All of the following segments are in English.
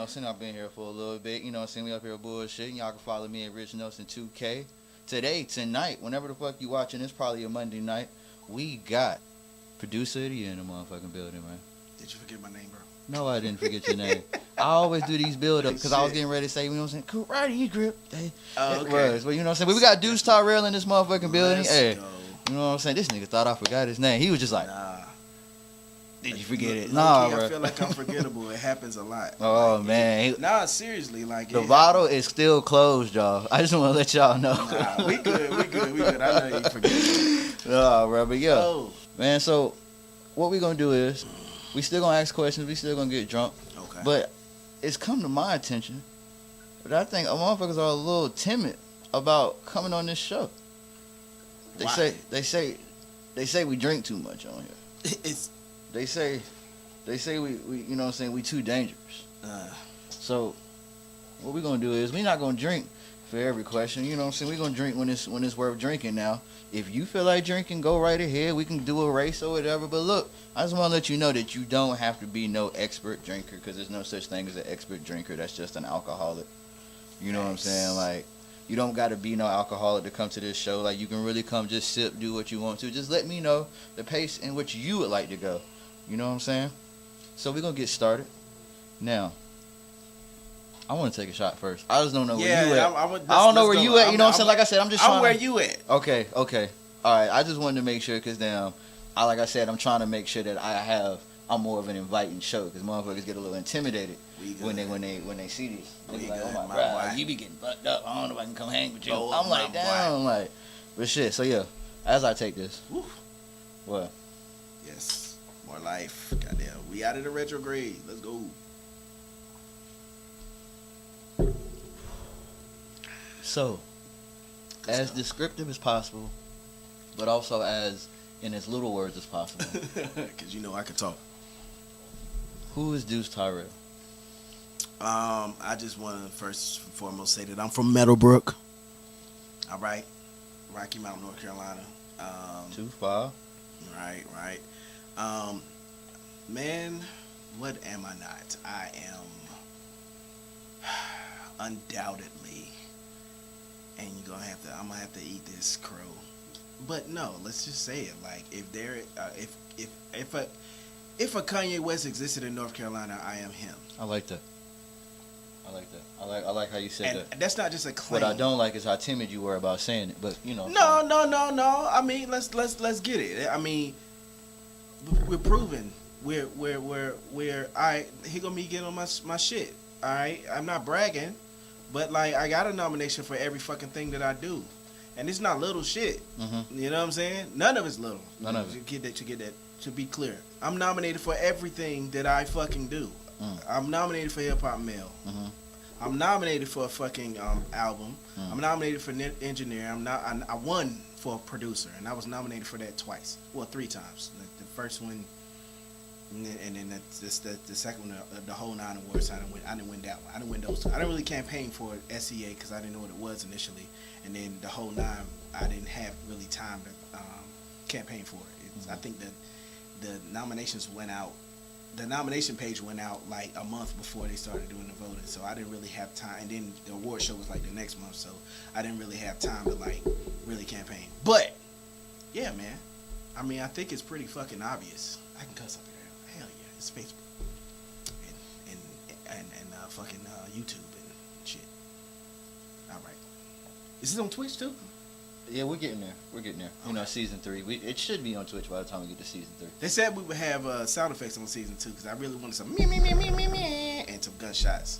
I'm saying? I've been here for a little bit. You know what I'm saying? We up here bullshitting. Y'all can follow me at Rich Nelson 2K. Tonight, whenever the fuck you watching, it's probably a Monday night. We got producer of the year in the motherfucking building, man. Did you forget my name, bro? No, I didn't forget your name. I always do these build-ups because I was getting ready to say, you know what I'm saying? Cool, right, grip. Oh, okay. But you know what I'm saying? But we got Deuce Tyrell in this motherfucking building. Let's Hey, go. you know what I'm saying? This nigga thought I forgot his name. He was just like, Nah. did you forget it? Nah, Bro. I feel like I'm forgettable. It happens a lot. Oh, like, man. Nah, seriously. Like The bottle is still closed, y'all. I just want to let y'all know. Nah, we good. I know you forget. Nah, bro, but yeah. Oh. Man, so what we going to do is we still going to ask questions. We still going to get drunk. Okay. But it's come to my attention that I think motherfuckers are a little timid about coming on this show. Why? They say we drink too much on here. It's They say we you know what I'm saying, we too dangerous. So what we're gonna do is we're not gonna drink for every question, you know what I'm saying? We're gonna drink when it's worth drinking. Now, if you feel like drinking, go right ahead. We can do a race or whatever. But look, I just wanna let you know that you don't have to be no expert drinker, because there's no such thing as an expert drinker. That's just an alcoholic. You know what I'm saying? Like, you don't gotta be no alcoholic to come to this show. Like, you can really come, just sip, do what you want to. Just let me know the pace in which you would like to go. You know what I'm saying? So we're gonna get started. Now, I want to take a shot first. I just don't know where you at. I don't know where you at. You know what I'm saying? Like I said, I'm just trying. I'm where you at. Okay. All right. I just wanted to make sure, because now, like I said, I'm trying to make sure that I'm more of an inviting show, because motherfuckers get a little intimidated when they see these. They be like, oh my God, you be getting fucked up. I don't know if I can come hang with you. I'm like, damn. I'm like, but shit. So yeah, as I take this, what? Yes, more life. Goddamn, we out of the retrograde. Let's go. So, as descriptive as possible, but also as in as little words as possible. Because you know I can talk. Who is Deuce Tyrell? I just want to first and foremost say that I'm from Meadowbrook. All right, Rocky Mount, North Carolina. 2-5. Right. Man, what am I not? I am undoubtedly, and I'm gonna have to eat this crow. But no, let's just say it. Like, if a Kanye West existed in North Carolina, I am him. I like that. I like how you said that. And that's not just a claim. What I don't like is how timid you were about saying it. But you know. No. I mean, let's get it. I mean, we're proving. We're he gonna be getting on my shit. All right, I'm not bragging, but like, I got a nomination for every fucking thing that I do, and it's not little shit. Mm-hmm. You know what I'm saying? None of it's little. None of it. To get that to be clear, I'm nominated for everything that I fucking do. I'm nominated for Hip Hop Male. Mm-hmm. I'm nominated for a fucking album. I'm nominated for engineer. I won for a producer, and I was nominated for that twice. Well, 3 times. The first one, and then the second one, the whole 9 awards. I didn't win that one. I didn't win those 2. I didn't really campaign for SEA because I didn't know what it was initially, and then the whole 9, I didn't have really time to campaign for it. I think that the nominations went out. The nomination page went out like a month before they started doing the voting, so I didn't really have time. And then the award show was like the next month, so I didn't really have time to like really campaign. But yeah, man, I mean, I think it's pretty fucking obvious. I can cuss up there. Hell yeah, it's Facebook and fucking YouTube and shit. All right, is it on Twitch too? Yeah, we're getting there. You know, season 3. It should be on Twitch by the time we get to season 3. They said we would have sound effects on season 2 because I really wanted some me and some gunshots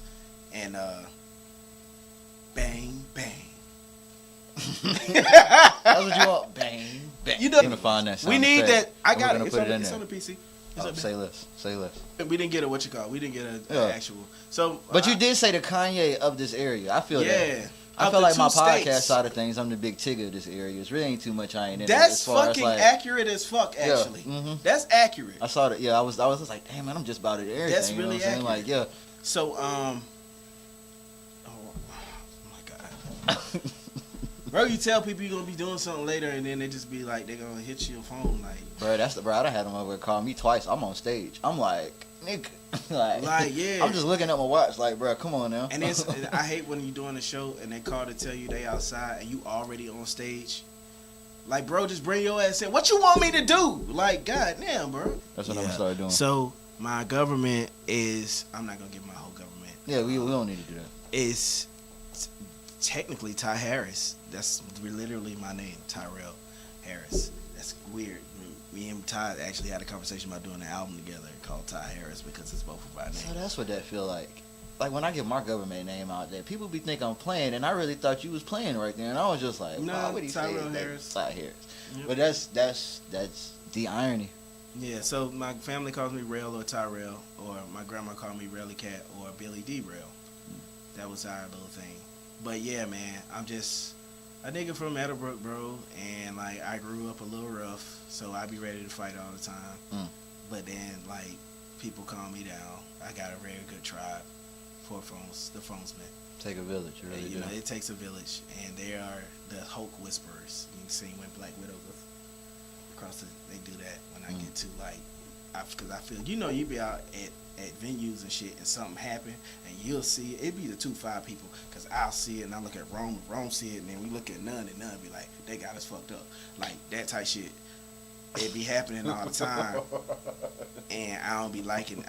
and bang bang. That's what you want. Bang bang. You know, gonna find that. We need effect. that. I got it. It's On the PC. Say less. We didn't get We didn't get an actual. So, but you did say the Kanye of this area. I feel that. Yeah. I feel like my podcast side of things, I'm the big tigger of this area. It's really ain't too much I ain't in it. That's fucking accurate as fuck, actually. Yeah, mm-hmm. That's accurate. I saw that. Yeah, I was just like, damn, man, I'm just about it. Everything. That's really you know accurate. Like, yeah. So, oh my God. Bro, you tell people you're gonna be doing something later, and then they just be like, they're gonna hit your phone, like. Bro, I done had them over call me twice. I'm on stage. I'm like, nigga. Like, yeah. I'm just looking at my watch, like, bro, come on now. And I hate when you doing a show and they call to tell you they outside and you already on stage. Like, bro, just bring your ass in. What you want me to do? Like, goddamn, bro. That's what I'm gonna start doing. So my government is, I'm not gonna give my whole government. Yeah, we don't need to do that. Is technically Ty Harris. That's literally my name, Tyrell Harris. That's weird. Me and Ty actually had a conversation about doing an album together called Ty Harris because it's both of our names. So that's what that feel like. Like when I get my government name out there, people be thinking I'm playing, and I really thought you was playing right there, and I was just like, why would he say Harris. Ty Harris? Yep. But that's the irony. Yeah, so my family calls me Rail or Tyrell, or my grandma called me Raily Cat or Billy D. Rail. That was our little thing. But yeah, man, I'm just a nigga from Meadowbrook, bro, and like I grew up a little rough, so I be ready to fight all the time. But then like people calm me down. I got a very good tribe for the phonesmen. Take a village, you really and, do. Know, it takes a village, and they are the Hulk Whisperers. You can see when Black Widow goes across they do that when I get to like, because I feel, you be out at venues and shit, and something happen, and you'll see it be the 2-5 people, because I'll see it, and I look at Rome see it, and then we look at none, and none be like, they got us fucked up, like that type shit. It be happening all the time, and I don't be liking.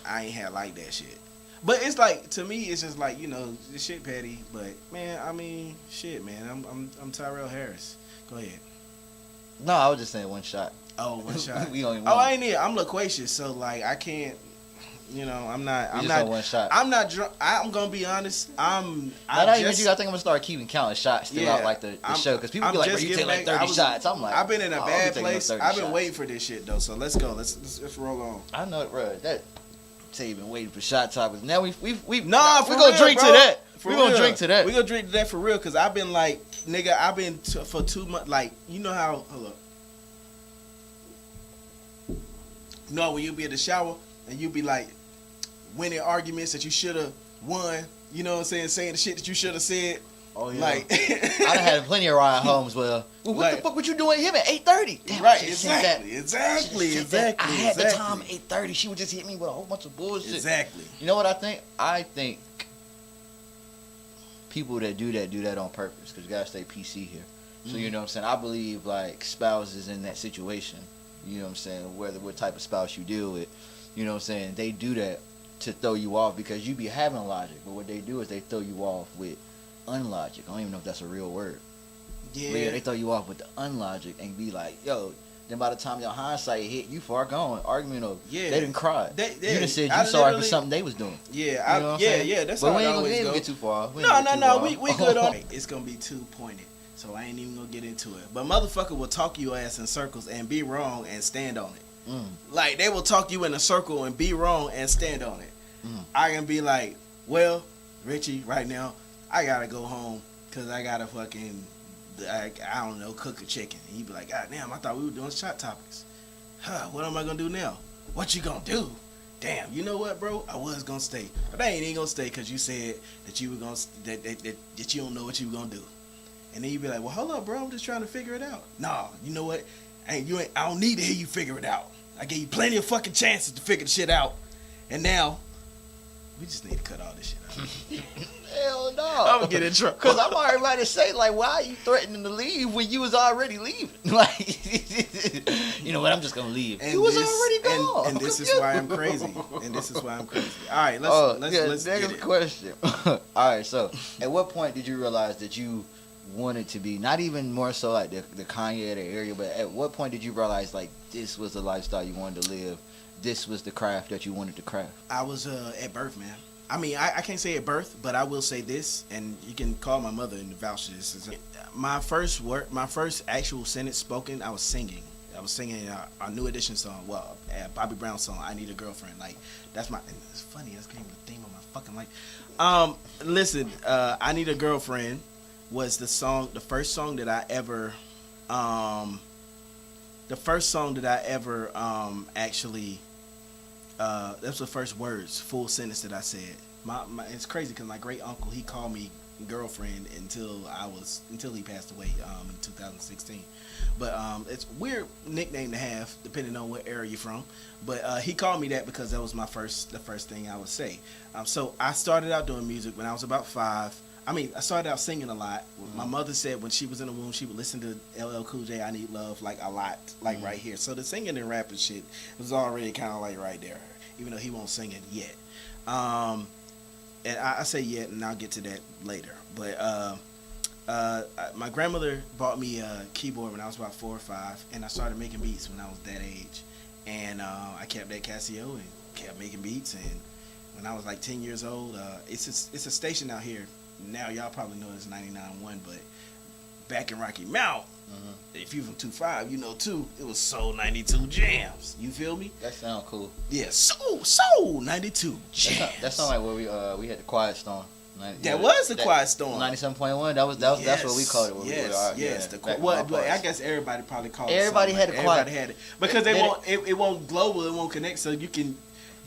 I ain't had like that shit. But it's like, to me, it's just like, the shit petty. But man, I mean, shit, man. I'm Tyrell Harris. Go ahead. No, I was just saying one shot. Oh, one shot. We only one. I ain't it. I'm loquacious, so like I can't. I'm not. One shot. I'm not drunk. I'm gonna be honest. I think I'm gonna start keeping counting shots throughout like the show, because people be like, bro, you take like 30 shots. I'm like, I've been in a bad place. I've been shots. waiting for this shit though. So let's go. Let's roll on. I know it, bro. That say you've been waiting for shot topics. Now we gonna drink to that. We gonna drink to that. We gonna drink to that for real, because I've been like, nigga, I've been for 2 months. Like, you know how? Hold up. No, when you be in the shower and you be like winning arguments that you should have won. You know what I'm saying the shit that you should have said. Oh yeah. Like, I done had plenty of ride homes where, what the fuck would you doing him at 8:30? Damn, right, exactly. I had the time at 8:30. She would just hit me with a whole bunch of bullshit. Exactly. You know what I think? I think people that do that on purpose, because you gotta stay PC here. So you know what I'm saying? I believe like spouses in that situation, you know what I'm saying, what type of spouse you deal with, you know what I'm saying, they do that to throw you off, because you be having logic, but what they do is they throw you off with unlogic. I don't even know if that's a real word. Yeah. But yeah, they throw you off with the unlogic and be like, yo, then by the time your hindsight hit, you far gone. Argument over. Yeah. They didn't cry. You done said you sorry for something they was doing. Yeah. That's how it always go. But we ain't gonna get too far. No. We good on it. It's gonna be too pointed, so I ain't even gonna get into it. But motherfucker will talk your ass in circles and be wrong and stand on it. Like, they will talk you in a circle and be wrong and stand on it. I can be like, well, Richie, right now, I gotta go home because I gotta fucking, I don't know, cook a chicken. And he'd be like, God damn, I thought we were doing shot topics. What am I gonna do now? What you gonna do? Damn, you know what, bro? I was gonna stay, but I ain't even gonna stay because you said that you were gonna, that you don't know what you were gonna do. And then you'd be like, well, hold up, bro, I'm just trying to figure it out. Nah, you know what? I don't need to hear you figure it out. I gave you plenty of fucking chances to figure the shit out. And now, we just need to cut all this shit out. Hell no. I'm gonna get in trouble. Because I'm already about to say, like, why are you threatening to leave when you was already leaving? Like, you know what, I'm just gonna leave. And you was already gone. And this is why I'm crazy. All right, let's get it. Question. All right, so at what point did you realize that you wanted to be, not even more so like the Kanye of the area, but at what point did you realize like this was the lifestyle you wanted to live? This was the craft that you wanted to craft? I was at birth, man. I mean, I can't say at birth, but I will say this, and you can call my mother and vouch for this. My first actual sentence spoken, I was singing a New Edition song, a Bobby Brown song, I Need a Girlfriend. Like, that's my, it's funny, that's kind of the theme of my fucking life. Listen, I Need a Girlfriend was the first song that I ever actually, that's the first words, full sentence that I said. It's crazy because my great uncle, he called me girlfriend until he passed away in 2016. But it's a weird nickname to have depending on what area you're from. But he called me that because that was the first thing I would say. So I started out doing music when I was about 5. I started out singing a lot. My mother said when she was in the womb, she would listen to LL Cool J, I Need Love, like a lot, like right here. So the singing and rapping shit was already kind of like right there, even though he won't sing it yet. And I say yet, and I'll get to that later. But my grandmother bought me a keyboard when I was about 4 or 5, and I started making beats when I was that age. And I kept that Casio and kept making beats. And when I was like 10 years old, it's a station out here. Now y'all probably know it's 99.1, but back in Rocky Mount, if you from 2.5, you know too, it was Soul 92 Jams. You feel me? That sound cool. Yeah, Soul 92 Jams. That sound like where we had the Quiet Storm. That was the Quiet Storm. 97.1. That's what we called it. Yes. I guess everybody probably called it. Everybody had it. Everybody had it because it won't global, it won't connect, so you can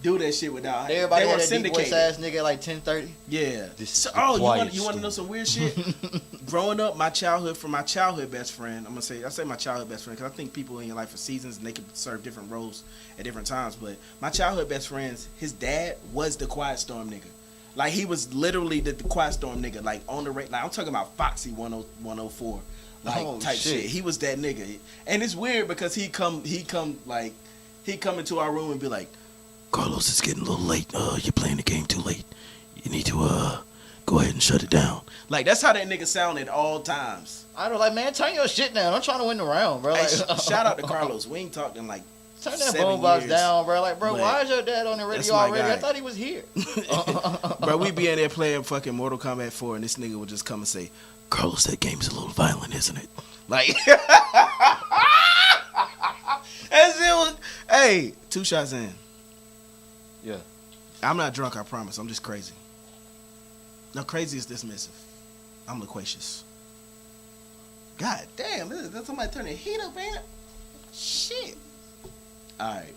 do that shit without. Everybody had a deep voice ass nigga at like 10:30. Yeah. You want to know some weird shit? Growing up, my childhood best friend. I say my childhood best friend because I think people in your life are seasons and they can serve different roles at different times. But my childhood best friends, his dad was the Quiet Storm nigga. Like he was literally the Quiet Storm nigga. Like on the like I'm talking about Foxy 104 type shit. He was that nigga, and it's weird because he come into our room and be like, Carlos, it's getting a little late. You're playing the game too late. You need to go ahead and shut it down. Like that's how that nigga sounded all times. I was like, man, turn your shit down. I'm trying to win the round, bro. Hey, shout out to Carlos. We ain't talked in like turn that boombox down, bro. Like, bro, why is your dad on the radio already? I thought he was here. Bro, we be in there playing fucking Mortal Kombat 4, and this nigga would just come and say, Carlos, that game's a little violent, isn't it? Like, as it was. Hey, 2 shots in. Yeah. I'm not drunk, I promise. I'm just crazy. No, crazy is dismissive. I'm loquacious. God damn, that's somebody turning the heat up, man. Shit. Alright.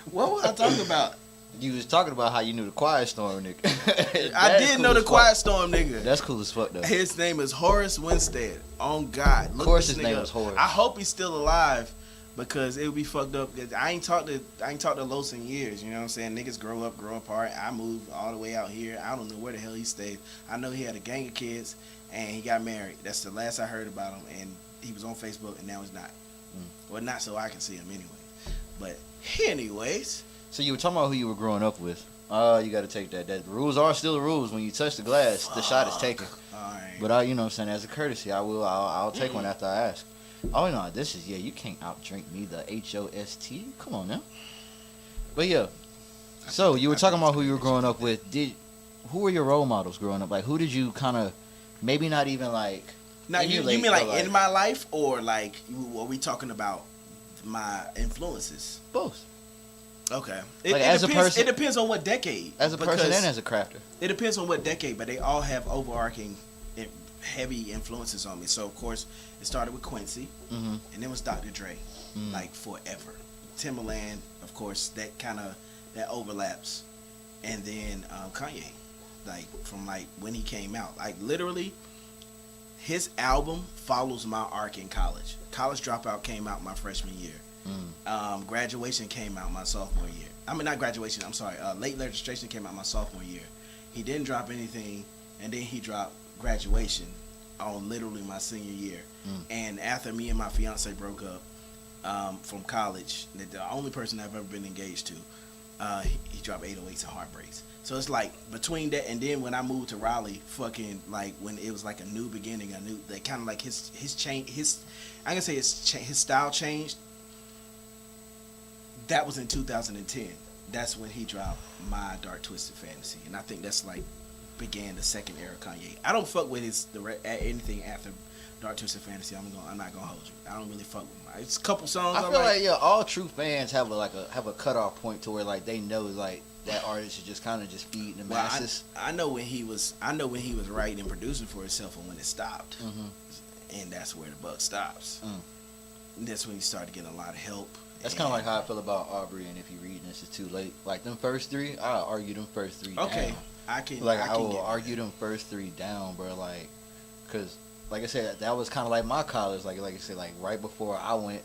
What was I talking about? You was talking about how you knew the Quiet Storm nigga. I did know the Quiet Storm nigga. That's cool as fuck though. His name is Horace Winstead. On God. Of course his name is Horace. I hope he's still alive. Because it would be fucked up. I ain't talked to Los in years. You know what I'm saying? Niggas grow apart. I moved all the way out here. I don't know where the hell he stayed. I know he had a gang of kids and he got married. That's the last I heard about him. And he was on Facebook and now he's not. Well, not so I can see him anyway. But anyways. So you were talking about who you were growing up with. You got to take that. The rules are still the rules. When you touch the glass, the shot is taken. All right. But you know what I'm saying? As a courtesy, I'll take one after I ask. Oh no, this is you can't outdrink me, the HOST. Come on now. But yeah. So you were talking about who you were growing up with. Who were your role models growing up? Like who did you kind of maybe not even like now you mean like in my life or like are we talking about my influences? Both. Okay. It depends on what decade. As a person and as a crafter. It depends on what decade, but they all have overarching heavy influences on me. So of course it started with Quincy, and then was Dr. Dre, like forever. Timberland, of course, that overlaps, and then Kanye, like from like when he came out, like literally, his album follows my arc in college. College Dropout came out my freshman year. Graduation came out my sophomore year. I mean not graduation. I'm sorry. Late Registration came out my sophomore year. He didn't drop anything, and then he dropped Graduation on literally my senior year. And after me and my fiance broke up from college, the only person I've ever been engaged to, he dropped 808s and Heartbreaks. So it's like between that and then when I moved to Raleigh, fucking like when it was like a new beginning, that kind of like his style changed. That was in 2010. That's when he dropped My Dark Twisted Fantasy, and I think that's like began the second era of Kanye. I don't fuck with anything after Dark Twisted Fantasy. I'm not gonna hold you. I don't really fuck with him. It's a couple songs. I feel like all true fans have a cutoff point to where like they know like that artist is just kind of just feeding the masses. I know when he was writing and producing for himself and when it stopped, and that's where the buck stops. that's when he started getting a lot of help. That's kind of like how I feel about Aubrey and If You Reading This Is Too Late. Like them first three, I argue them first three Okay, down. I will argue them first three down, bro. Like, cause like I said, that was kind of like my college. Like I said, like right before I went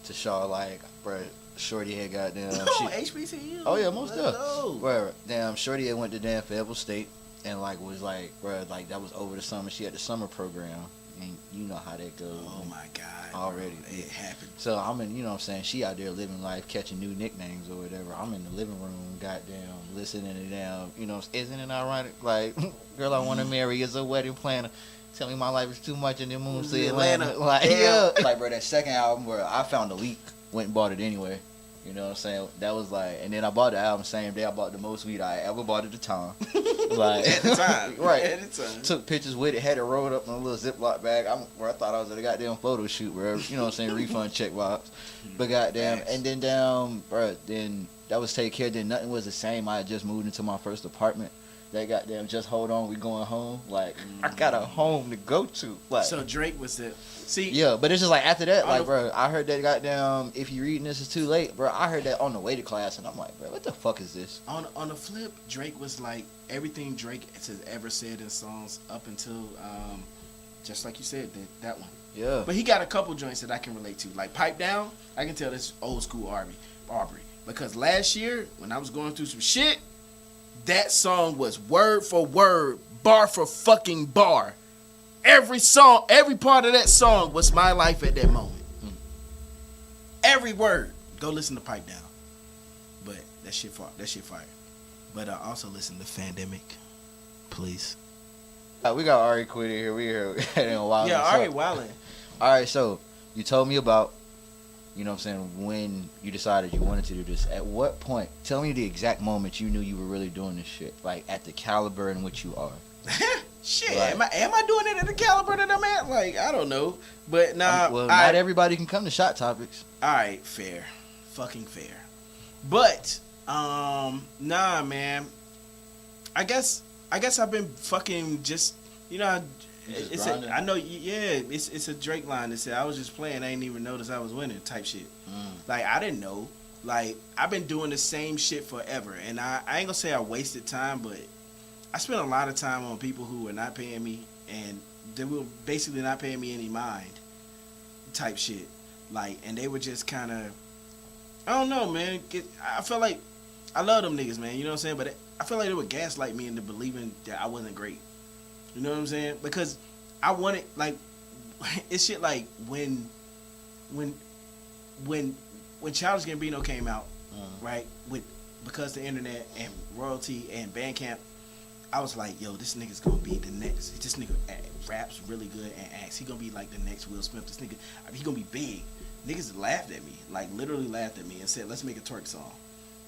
to Shaw, like, bro, Shorty had goddamn. HBCU. Oh yeah, most of. Bro, damn, Shorty had went to damn Fayetteville State and like was like, bro, like that was over the summer. She had the summer program, and you know how that goes. Oh my God. Already, bro, it happened. So I'm in, you know what I'm saying, she out there living life, catching new nicknames or whatever. I'm in the living room, goddamn, listening to them. You know, isn't it ironic? Like, girl I want to marry is a wedding planner. Tell me my life is too much and then moves to Atlanta. Like, yeah. Like, bro, that second album where I found a leak, went and bought it anyway. You know what I'm saying? That was like, and then I bought the album same day I bought the most weed I ever bought at the time. Like, at the time. Right. At the time. Took pictures with it, had it rolled up in a little Ziploc bag. Where I thought I was at a goddamn photo shoot, bro. You know what I'm saying? Refund check vibes. But goddamn, and then bro, then that was Take Care. Then nothing was the same. I had just moved into my first apartment. That goddamn, just hold on, we going home. Like, I got a home to go to. Like, so Drake was the yeah, but it's just like after that, like, bro, I heard that goddamn If You Reading This Is Too Late, bro. I heard that on the way to class, and I'm like, bro, what the fuck is this? On the flip, Drake was like everything Drake has ever said in songs up until just like you said, that one. Yeah. But he got a couple joints that I can relate to, like Pipe Down. I can tell this old school Aubrey, because last year when I was going through some shit, that song was word for word, bar for fucking bar. Every song, every part of that song was my life at that moment. Every word. Go listen to Pipe Down. But that shit fire. But also listen to Fandemic, please. We got Ari Quinn here. We here in a while. Yeah, Ari wildin'. All right, so you told me about, you know what I'm saying, when you decided you wanted to do this. At what point? Tell me the exact moment you knew you were really doing this shit. Like, at the caliber in which you are. Shit, like, am I doing it at the caliber that I'm at? Like, I don't know. But nah. Not everybody can come to Shot Topics. Alright, fair. Fucking fair. But, nah, man. I guess I've been fucking just, you know, it's a Drake line that said I was just playing, I didn't even notice I was winning type shit. Like, I didn't know. Like, I've been doing the same shit forever, and I ain't gonna say I wasted time, but I spent a lot of time on people who were not paying me, and they were basically not paying me any mind type shit. Like, and they were just kind of, I don't know, man. I felt like, I love them niggas, man, you know what I'm saying? But I feel like they would gaslight me into believing that I wasn't great. You know what I'm saying? Because I wanted, like, it's shit like when Childish Gambino came out, right, because the internet and royalty and Bandcamp, I was like, yo, this nigga's gonna be the next. This nigga raps really good and acts. He gonna be like the next Will Smith. This nigga, he gonna be big. Niggas laughed at me, like literally laughed at me and said, let's make a twerk song.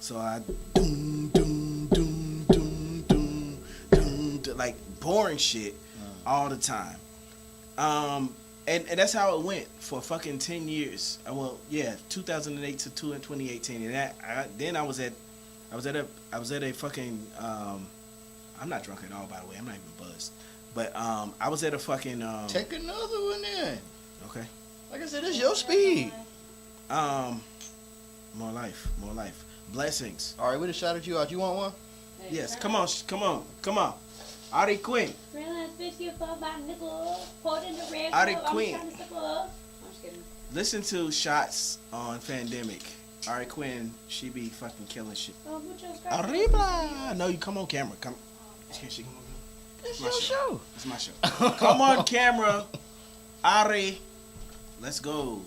So I doom doom doom doom doom doom, like boring shit all the time. And that's how it went for fucking 10 years. Well, yeah, 2008 to 2018. And then I was at a fucking. I'm not drunk at all, by the way. I'm not even buzzed. But I was at a fucking. Take another one then. Okay. Like I said, it's your speed. More life. Blessings. All right, we just shouted you out. You want one? Yes. Come on. Ari Quinn. Ari Quinn. Listen to Shots on Fandemic. Ari Quinn, she be fucking killing shit. Arriba! No, you come on camera. Come. She come on. It's your show. It's my show. Come on camera. Ari. Let's go.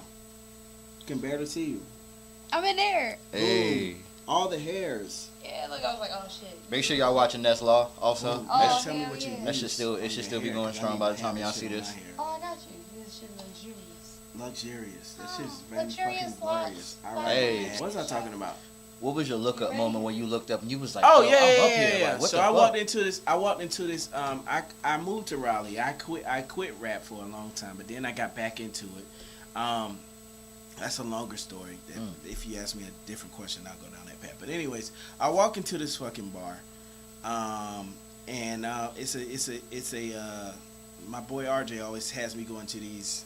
Can barely see you. I'm in there. Hey. Ooh, all the hairs. Yeah, look, I was like, oh shit. Make sure y'all watching That's Law also. Oh, tell me what you That should still be going strong by the time y'all see this. Oh, I got you. This shit luxurious. That shit's very luxurious fucking glorious. Hey. What was I talking about? What was your look up moment when you looked up and you was like, oh yo, yeah, I'm up here. yeah. Like, what so the I fuck? walked into this. I moved to Raleigh. I quit rap for a long time, but then I got back into it. That's a longer story. If you ask me a different question, I'll go down that path. But anyways, I walk into this fucking bar, and it's my boy RJ always has me going to these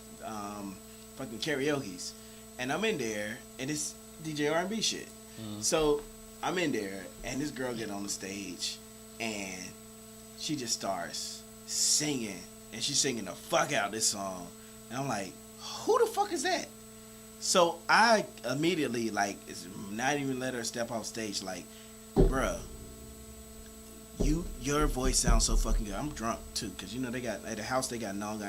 fucking karaoke's, and I'm in there, and it's DJ R&B shit. So I'm in there, and this girl get on the stage, and she just starts singing, and she's singing the fuck out this song, and I'm like, who the fuck is that? So I immediately, like, it's not even let her step off stage, like, bruh, your voice sounds so fucking good. I'm drunk too, cause you know they got at the house they got Long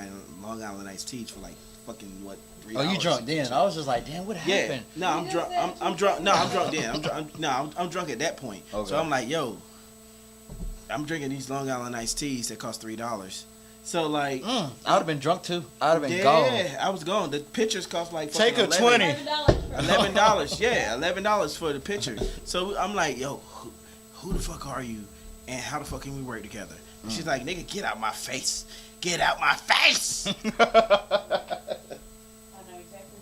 Island iced teas for like fucking what $3. Oh, you drunk then? I was just like, damn, what happened? Yeah, no, I'm drunk. I'm drunk. No, I'm drunk then. I'm drunk at that point. Okay. So I'm like, yo, I'm drinking these Long Island iced teas that cost $3. So like, I would have been drunk too. I would have been gone. Yeah, I was gone. The pitchers cost like take a $20. $11. Yeah, $11 for the pitcher. So I'm like, yo, who the fuck are you? And how the fuck can we work together? And she's like, nigga, get out my face. Get out my face. I know exactly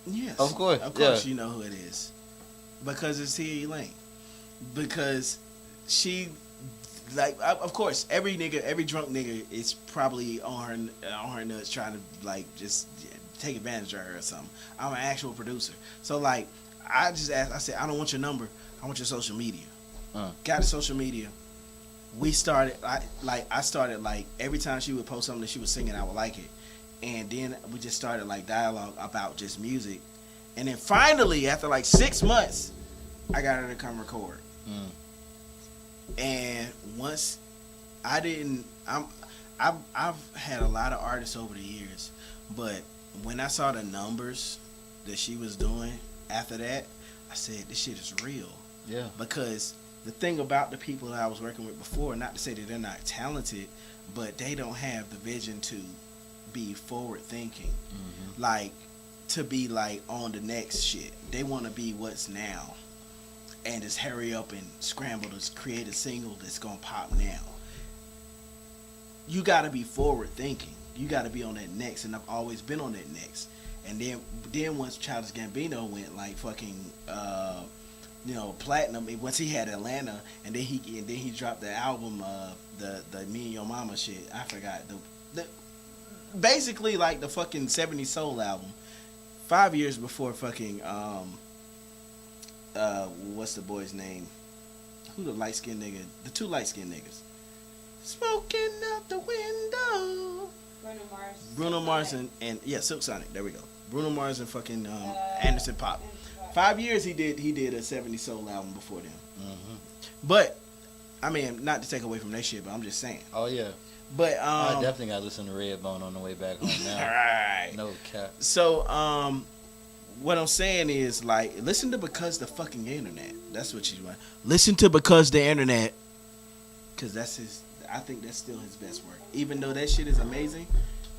who it is. Yes. Of course you know who it is. Because it's Tia Elaine. Because she, like, of course, every drunk nigga is probably on her nuts trying to, like, just take advantage of her or something. I'm an actual producer. So, like, I just asked, I said, I don't want your number. I want your social media. Got the social media. We started, I started, like, every time she would post something that she was singing, I would like it. And then we just started, like, dialogue about just music. And then finally, after, like, 6 months, I got her to come record. And once I've had a lot of artists over the years, but when I saw the numbers that she was doing after that, I said, this shit is real. Yeah. Because the thing about the people that I was working with before, not to say that they're not talented, but they don't have the vision to be forward thinking. Like, to be like on the next shit. They want to be what's now. And just hurry up and scramble to create a single that's gonna pop now. You gotta be forward thinking. You gotta be on that next, and I've always been on that next. And then once Childish Gambino went like fucking platinum, once he had Atlanta, and then he dropped the album, the Me and Your Mama shit. I forgot the basically like the fucking 70s soul album. 5 years before fucking what's the boy's name? Who the light skinned nigga? The two light skinned niggas. Smoking out the window. Bruno Mars and Silk Sonic. There we go. Bruno Mars and fucking Anderson .Paak. 5 years he did a 70s soul album before them. But I mean, not to take away from that shit, but I'm just saying. Oh yeah. But I definitely gotta listen to Redbone on the way back home now. Alright. No cap. So what I'm saying is, like, listen to Because the fucking Internet. That's what you want. Listen to Because the Internet, because I think that's still his best work. Even though that shit is amazing,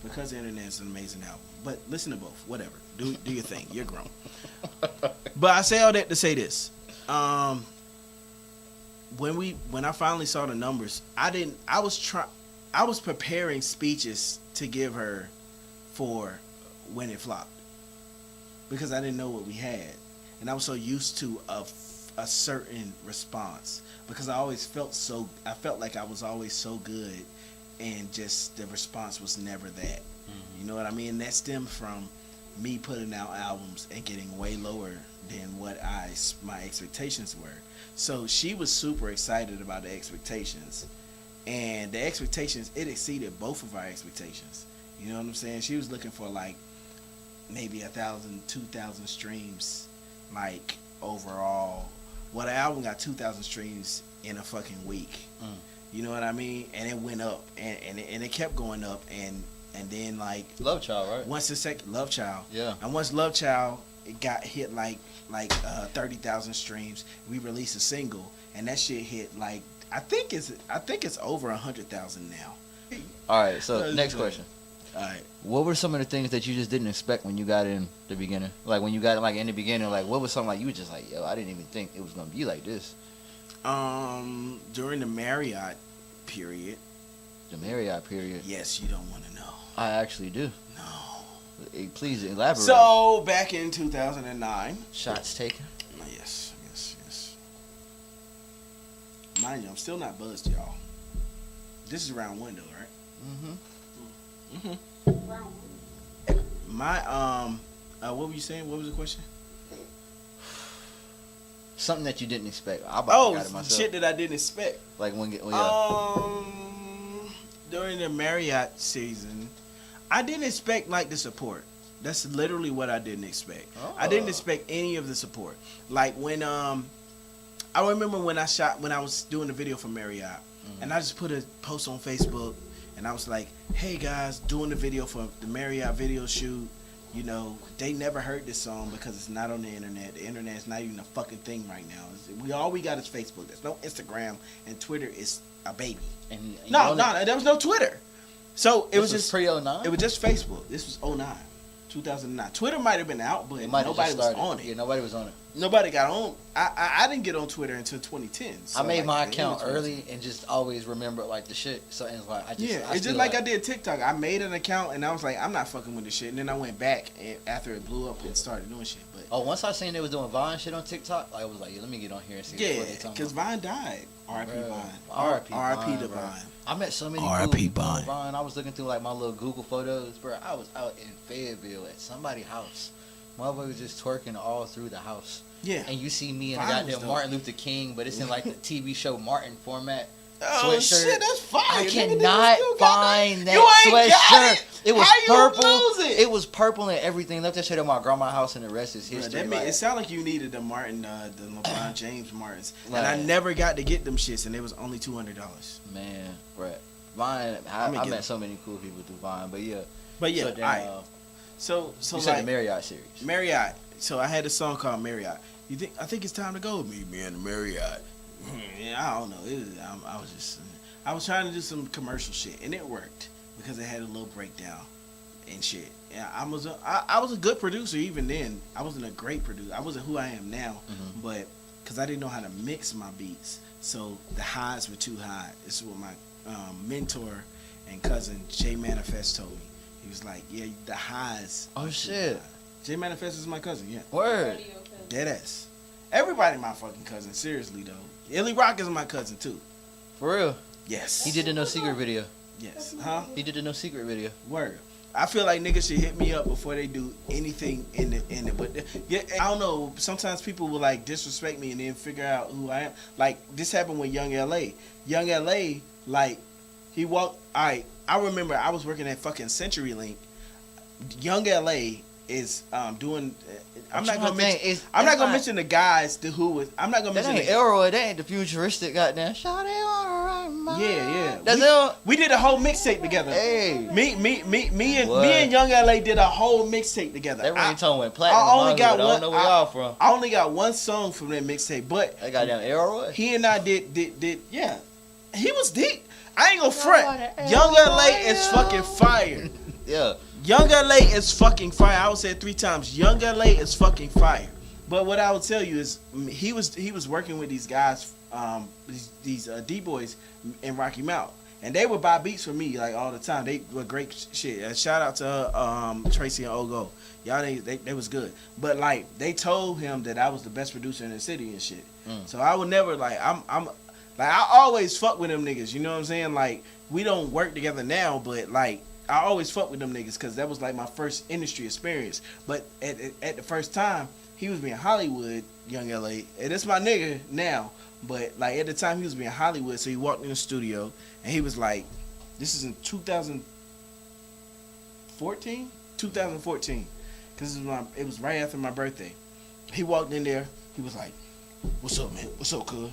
Because the Internet is an amazing album. But listen to both. Whatever. Do your thing. You're grown. But I say all that to say this. When I finally saw the numbers, I was preparing speeches to give her for when it flopped. Because I didn't know what we had. And I was so used to a certain response. Because I felt like I was always so good, and just the response was never that. You know what I mean? That stemmed from me putting out albums and getting way lower than what my expectations were. So she was super excited about the expectations. And the expectations, it exceeded both of our expectations. You know what I'm saying? She was looking for like maybe 1,000, 2,000 streams, like, overall. Well, the album got 2,000 streams in a fucking week. You know what I mean? And it went up, and it kept going up, and then, like, Love Child, right? Once the second Love Child, yeah, and once Love Child, it got hit like 30,000 streams. We released a single, and that shit hit like I think it's over 100,000 now. All right, so next question. All right. What were some of the things that you just didn't expect when you got in the beginning? Like, when you got like in the beginning, like, what was something like you were just like, yo, I didn't even think it was gonna be like this? During the Marriott period. The Marriott period? Yes, you don't want to know. I actually do. No. Please elaborate. So, back in 2009. Shots taken? Yes. Mind you, I'm still not buzzed, y'all. This is round one, though, right? Mm-hmm. My What were you saying? What was the question? Something that you didn't expect. Shit that I didn't expect. Like during the Marriott season, I didn't expect like the support. That's literally what I didn't expect. Oh. I didn't expect any of the support. Like when I remember when I was doing the video for Marriott, and I just put a post on Facebook, and I was like, "Hey guys, doing the video for the Marriott video shoot. You know, they never heard this song because it's not on the internet. The internet's not even a fucking thing right now. All we got is Facebook. There's no Instagram, and Twitter is a baby. And no, there was no Twitter. So it was just pre-09. It was just Facebook. This was 09, 2009. Twitter might have been out, but nobody was on it. Yeah, nobody was on it. Nobody got on. I didn't get on Twitter until 2010. So I made my account early and just always remember like the shit. So it's like it's just like I did TikTok. I made an account and I was like, I'm not fucking with this shit. And then I went back after it blew up and started doing shit. But once I seen they was doing Vine shit on TikTok, I was like, let me get on here and see. Yeah, because Vine died. R.I.P. Vine. R.I.P. to Vine. I met so many R.I.P. cool people on Vine. I was looking through like my little Google photos, bro. I was out in Fayetteville at somebody's house. Motherfucker was just twerking all through the house. Yeah. And you see me in the goddamn Martin Luther King, but it's in like the TV show Martin format. Oh sweatshirt. Shit, that's fire. I cannot find that sweatshirt. It was purple. It was purple and everything. Left that shit at my grandma's house and the rest is history. It sounded like you needed the Martin, the LeBron James Martins. And I never got to get them shits, and it was only $200. Man, Brett. Vine, I met so many cool people through Vine, but yeah. So then, all right. So you said the Marriott series. Marriott. So I had a song called Marriott. I think it's time to go. Meet me in the Marriott. Yeah, I don't know. I was trying to do some commercial shit, and it worked because it had a little breakdown and shit. Yeah, I was a good producer even then. I wasn't a great producer. I wasn't who I am now, but because I didn't know how to mix my beats, so the highs were too high. This is what my mentor and cousin Jay Manifest told me. He was like, "Yeah, the highs." Oh shit. Jay Manifest is my cousin. Yeah. Word. Deadass. Everybody my fucking cousin. Seriously though. Illy Rock is my cousin too. For real? Yes. He did the No Secret video. Yes. Huh? He did the No Secret video. Word. I feel like niggas should hit me up before they do anything in the but yeah, I don't know. Sometimes people will like disrespect me and then figure out who I am. Like this happened with Young LA. Young LA, like he walked. I remember I was working at fucking CenturyLink. Young LA is doing. I'm not gonna mention the guys who was. I'm not gonna mention. That ain't Elroy. That ain't the futuristic goddamn. Yeah. That's we did a whole mixtape together. Hey, me and Young LA did a whole mixtape together. That ringtone went platinum. I only got one. I don't know where y'all from. I only got one song from that mixtape, but that goddamn Elroy. He and I did yeah. He was deep. I ain't gonna front. Young LA is fucking fire. Yeah. Young LA is fucking fire. I would say it 3 times. Young LA is fucking fire. But what I would tell you is he was working with these guys, these D-boys in Rocky Mount, and they would buy beats for me like all the time. They were great shit. Shout out to Tracy and Ogo. Y'all they was good. But like they told him that I was the best producer in the city and shit. So I would never like I'm like I always fuck with them niggas. You know what I'm saying? Like we don't work together now, but like. I always fuck with them niggas because that was like my first industry experience. But at the first time, he was being Hollywood, Young LA, and it's my nigga now. But like at the time, he was being Hollywood, so he walked in the studio and he was like, "This is in 2014, because it was right after my birthday." He walked in there, he was like, "What's up, man? What's up, cuz?"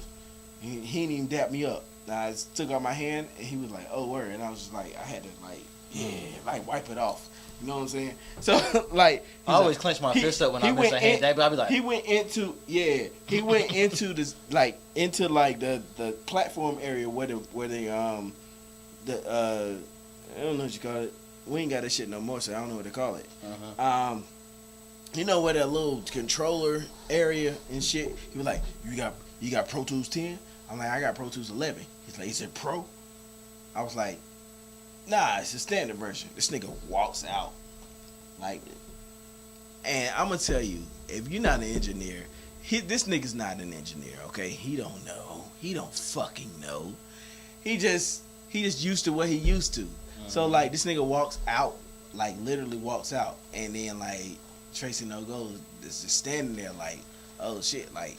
He didn't even dap me up. I just took out my hand and he was like, "Oh, word," and I was just like, I had to like. Yeah, like wipe it off. You know what I'm saying? So like I always clench my fist up when I miss a hand. I'll be like he went into this into the platform area where they I don't know what you call it. We ain't got that shit no more, so I don't know what to call it. You know where that little controller area and shit. He was like, you got Pro Tools 10? I'm like, I got Pro Tools 11. He's like, is it Pro? I was like, nah, it's a standard version. This nigga walks out. Like, and I'm gonna tell you, if you're not an engineer, this nigga's not an engineer, okay? He don't know. He don't fucking know. He just used to what he used to. So like this nigga walks out, like literally walks out, and then like Tracy No Go is just standing there like, oh shit, like,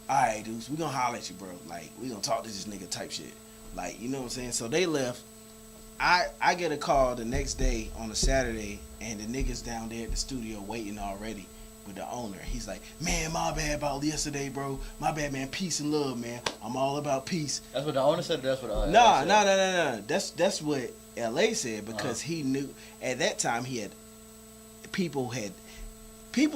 all right, Deuce, we gonna holler at you, bro. Like, we gonna talk to this nigga type shit. Like, you know what I'm saying? So they left. I get a call the next day on a Saturday, and the niggas down there at the studio waiting already with the owner. He's like, man, my bad about yesterday, bro. My bad, man. Peace and love, man. I'm all about peace. That's what the owner said. That's what the owner No. said. That's what LA said, because he knew at that time he had people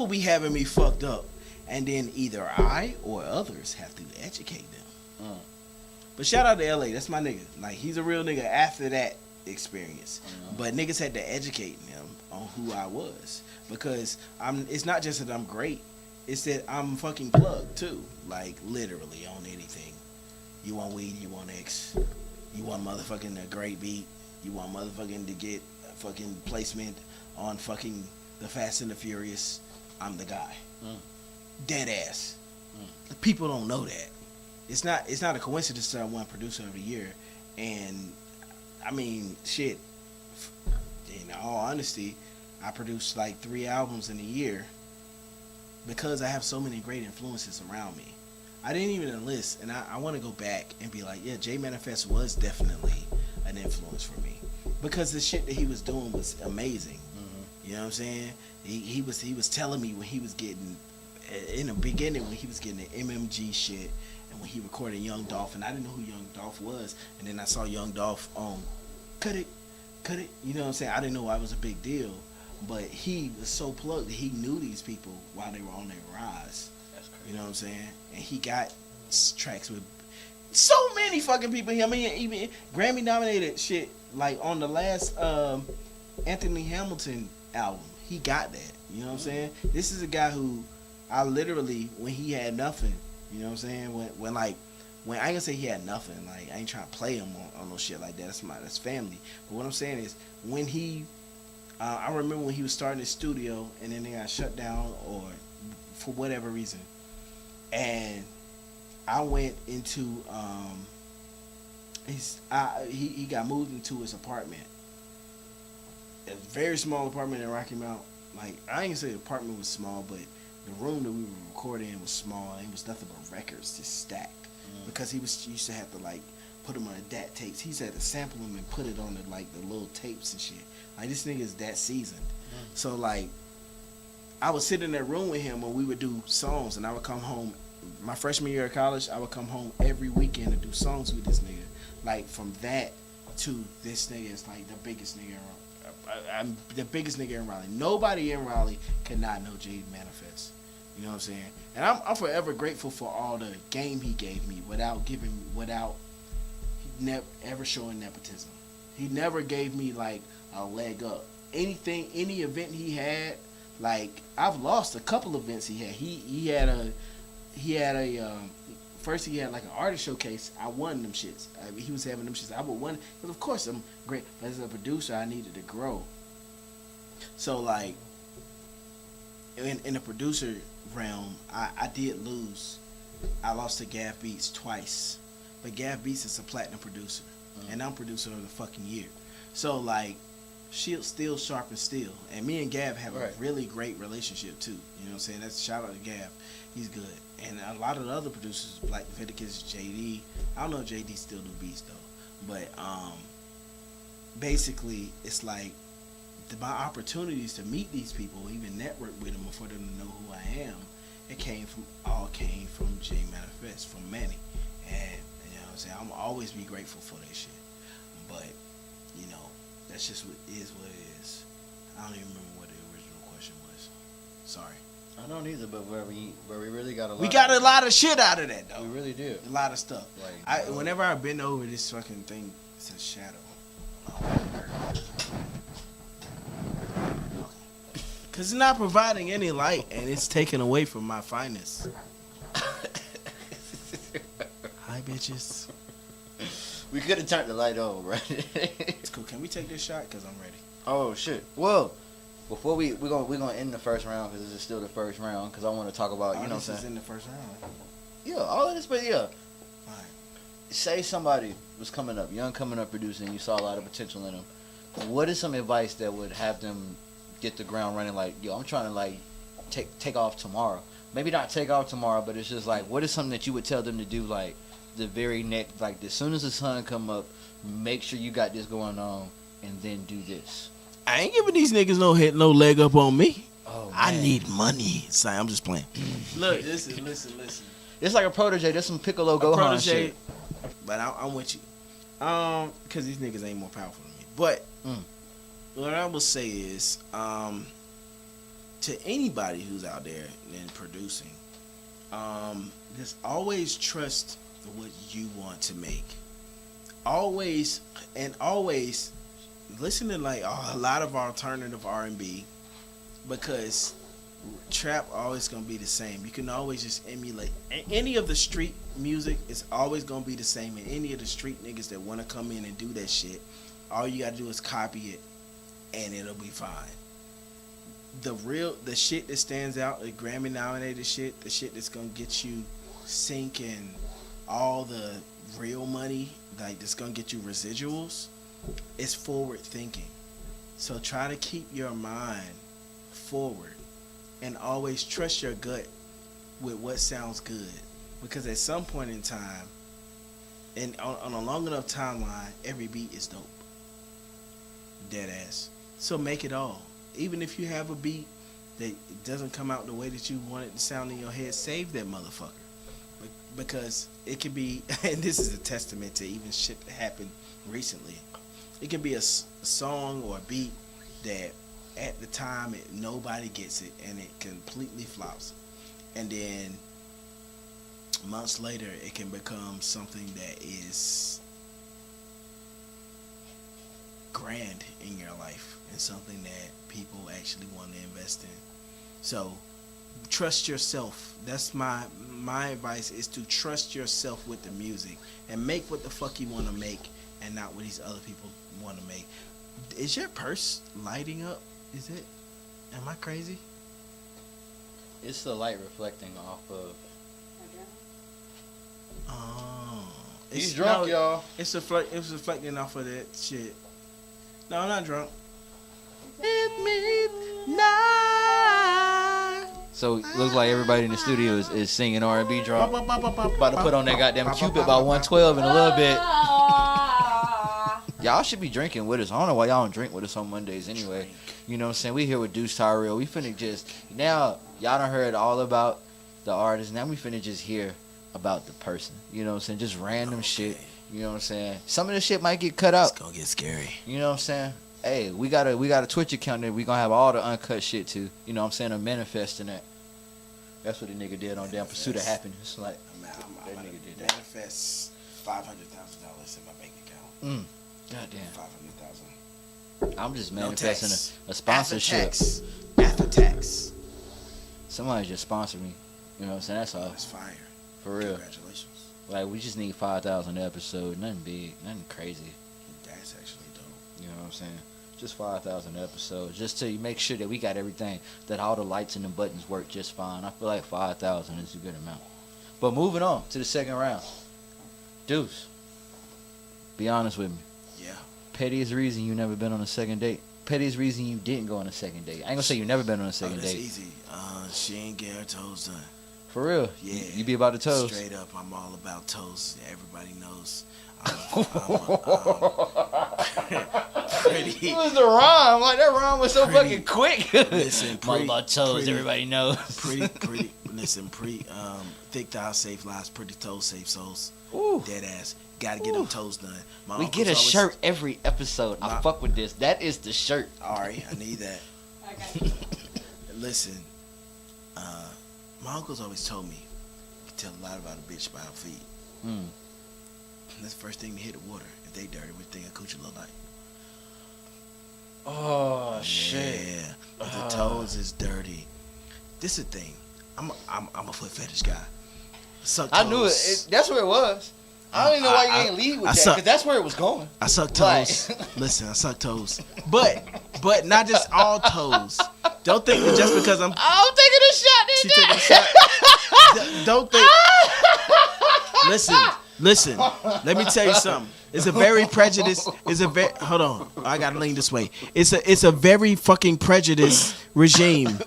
be having me fucked up, and then either I or others have to educate them. But shout out to LA. That's my nigga. Like, he's a real nigga after that experience. But niggas had to educate them on who I was, because it's not just that I'm great, it's that I'm fucking plugged too. Like, literally on anything. You want weed, you want X, you want motherfucking a great beat, you want motherfucking to get a fucking placement on fucking the Fast and the Furious, I'm the guy. Dead ass. People don't know that. It's not a coincidence that I won Producer of the Year. And I mean, shit, in all honesty, I produced like 3 albums in a year because I have so many great influences around me. I didn't even enlist, and I want to go back and be like, yeah, J Manifest was definitely an influence for me, because the shit that he was doing was amazing. You know what I'm saying? He was telling me when he was getting, in the beginning, when he was getting the MMG shit, and when he recorded Young Dolph, and I didn't know who Young Dolph was, and then I saw Young Dolph on Cut It, you know what I'm saying? I didn't know why it was a big deal, but he was so plugged that he knew these people while they were on their rise. That's crazy. You know what I'm saying? And he got tracks with so many fucking people. I mean, even Grammy nominated shit, like on the last Anthony Hamilton album, he got that. You know what I'm saying? This is a guy who I literally, when he had nothing, you know what I'm saying? When I ain't gonna say he had nothing, like, I ain't trying to play him on no shit like that. That's family. But what I'm saying is, when he, I remember when he was starting his studio, and then they got shut down, or for whatever reason, and I went into, he got moved into his apartment, a very small apartment in Rocky Mount. Like, I ain't gonna say the apartment was small, but the room that we were recording in was small, and it was nothing but records just stacked. Because he used to have to, like, put them on the DAT tapes. He used to have to sample them and put it on the little tapes and shit. Like, this nigga is that seasoned. So, like, I would sit in that room with him when we would do songs, and I would come home. My freshman year of college, I would come home every weekend to do songs with this nigga. Like, from that to this nigga is like the biggest nigga around. I'm the biggest nigga in Raleigh. Nobody in Raleigh cannot know J Manifest. You know what I'm saying? And I'm forever grateful for all the game he gave me without ever showing nepotism. He never gave me like a leg up. Any event he had, like, I've lost a couple events he had. He had a first he had like an artist showcase. I won them shits. He was having them shits. I would win, but of course I'm great. But as a producer, I needed to grow. So, like, in the producer realm, I did lose. I lost to Gav Beats twice, but Gav Beats is a platinum producer, and I'm producer of the fucking year. So, like, still sharp and still, and me and Gav have a really great relationship too. You know what I'm saying? That's shout out to Gav. He's good. And a lot of the other producers, like Leviticus, JD. I don't know if JD still do beats though, but basically it's like my opportunities to meet these people, even network with them, for them to know who I am, it came from J Manifest, from Manny. And you know what I'm saying, I'm always be grateful for that shit. But you know, that's just what it is. I don't even remember what the original question was. Sorry. I don't either, but where we really got a lot. We got a lot of shit out of that though. We really did. A lot of stuff. Like, whenever I bend over this fucking thing, it says shadow. Cause it's not providing any light, and it's taken away from my finest. Hi, bitches. We could have turned the light on, right? It's cool. Can we take this shot? Cause I'm ready. Oh shit. Well, before we're gonna end the first round, because this is still the first round. Because I want to talk about you know what I'm saying. This is in the first round. Yeah, all of this, but yeah. Fine. Say somebody was coming up producing, you saw a lot of potential in them. What is some advice that would have them get the ground running. Like, yo, I'm trying to like take off tomorrow. Maybe not take off tomorrow, but it's just like, what is something that you would tell them to do, like the very next, like as soon as the sun come up, make sure you got this going on, and then do this. I ain't giving these niggas no leg up on me. Oh, man. I need money. Sorry, I'm just playing. Look, listen. It's like a protege. There's some Piccolo Gohan shit. But I'm with you. Because these niggas ain't more powerful than me. But what I will say is, to anybody who's out there and producing, just always trust what you want to make. Always listen to like a lot of alternative R&B, because trap always gonna be the same. You can always just emulate any of the street music. Is always gonna be the same, and any of the street niggas that want to come in and do that shit, all you gotta do is copy it and it'll be fine. The shit that stands out, the Grammy nominated shit, the shit that's gonna get you sync and all the real money, like that's gonna get you residuals, is forward thinking. So try to keep your mind forward and always trust your gut with what sounds good, because at some point in time and on a long enough timeline, every beat is dope. Dead ass. So make it all. Even if you have a beat that doesn't come out the way that you want it to sound in your head, save that motherfucker, because it could be, and this is a testament to even shit that happened recently, it can be a song or a beat that at the time nobody gets it and it completely flops, and then months later it can become something that is grand in your life and something that people actually want to invest in. So trust yourself. That's my advice, is to trust yourself with the music and make what the fuck you want to make and not what these other people want to make. Is your purse lighting up? Is it? Am I crazy? It's the light reflecting off of. Oh, He's drunk, y'all. It's reflecting off of that shit. No, I'm not drunk. Midnight. So it looks like everybody in the studio is singing R&B drunk. About to put on that goddamn Cupid by 112 in a little bit. Y'all should be drinking with us. I don't know why y'all don't drink with us on Mondays anyway. You know what I'm saying? We here with Deuce, Tyrell. We finna just, now y'all done heard all about the artist. Now we finna just hear about the person. You know what I'm saying? Just random shit. You know what I'm saying? Some of the shit might get cut out. It's gonna get scary. You know what I'm saying? Hey, we got a Twitch account that we gonna have all the uncut shit too. You know what I'm saying? I'm manifesting that. That's what the nigga did on damn Pursuit of Happiness. Like, that nigga did that. Manifest $500,000 in my bank account. Goddamn. 500,000. I'm just manifesting a sponsorship. After tax. Somebody just sponsored me. You know what I'm saying? That's all. That's fire. For real. Congratulations. Like, we just need 5,000 episodes. Nothing big. Nothing crazy. That's actually dope. You know what I'm saying? Just 5,000 episodes. Just to make sure that we got everything. That all the lights and the buttons work just fine. I feel like 5,000 is a good amount. But moving on to the second round. Deuce. Be honest with me. Yeah. Pettiest reason you never been on a second date. Pettiest reason you didn't go on a second date. I ain't gonna say you never been on a second that's date. Easy. She ain't get her toes done. For real? Yeah. You be about the toes? Straight up, I'm all about toes. Everybody knows. It was the rhyme. Like, that rhyme was so fucking quick. Listen, all about toes. Everybody knows. Pretty. Listen, thick thighs save lives. Pretty toes save souls. Ooh. Dead ass. Gotta get them toes done. We get a shirt every episode. I fuck with this. That is the shirt. Alright, I need that. Okay. Listen, my uncles always told me you can tell a lot about a bitch by her feet. That's the first thing to hit the water. If they dirty, what thing a coochie look like? Oh shit. Yeah. If the toes is dirty. This is the thing. I'm a foot fetish guy. Suck toes. I knew it. That's where it was. I don't even know why you ain't lead with that, because that's where it was going. I suck toes. Listen, I suck toes. But not just all toes. Don't think that just because I'm taking a shot. She taking a shot. Don't think. Listen, Listen, let me tell you something. It's a very prejudiced. Hold on. I gotta lean this way. It's a very fucking prejudiced regime.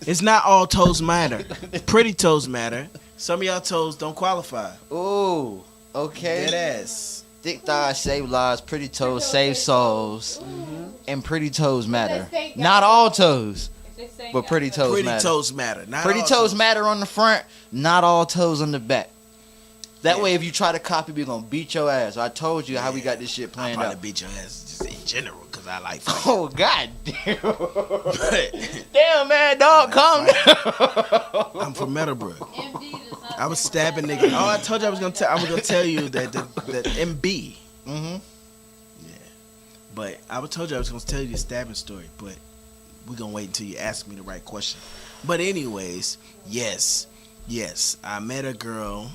It's not all toes matter. Pretty toes matter. Some of y'all toes don't qualify. Ooh, okay. Dead ass. Thick thighs save lives, pretty toes save souls, and pretty toes matter. Not all toes, but pretty toes matter. Pretty toes matter. Not pretty all toes matter on the front, not all toes on the back. That way, if you try to copy, we're gonna beat your ass. I told you how we got this shit planned out. I'll probably beat your ass just in general because I like fighting. Oh, god damn. Damn, man, dog, calm down. I'm from Meadowbrook. I was stabbing niggas. Oh, I told you I was gonna tell you that MB. Yeah. But I told you I was gonna tell you the stabbing story, but we're gonna wait until you ask me the right question. But anyways, yes. I met a girl.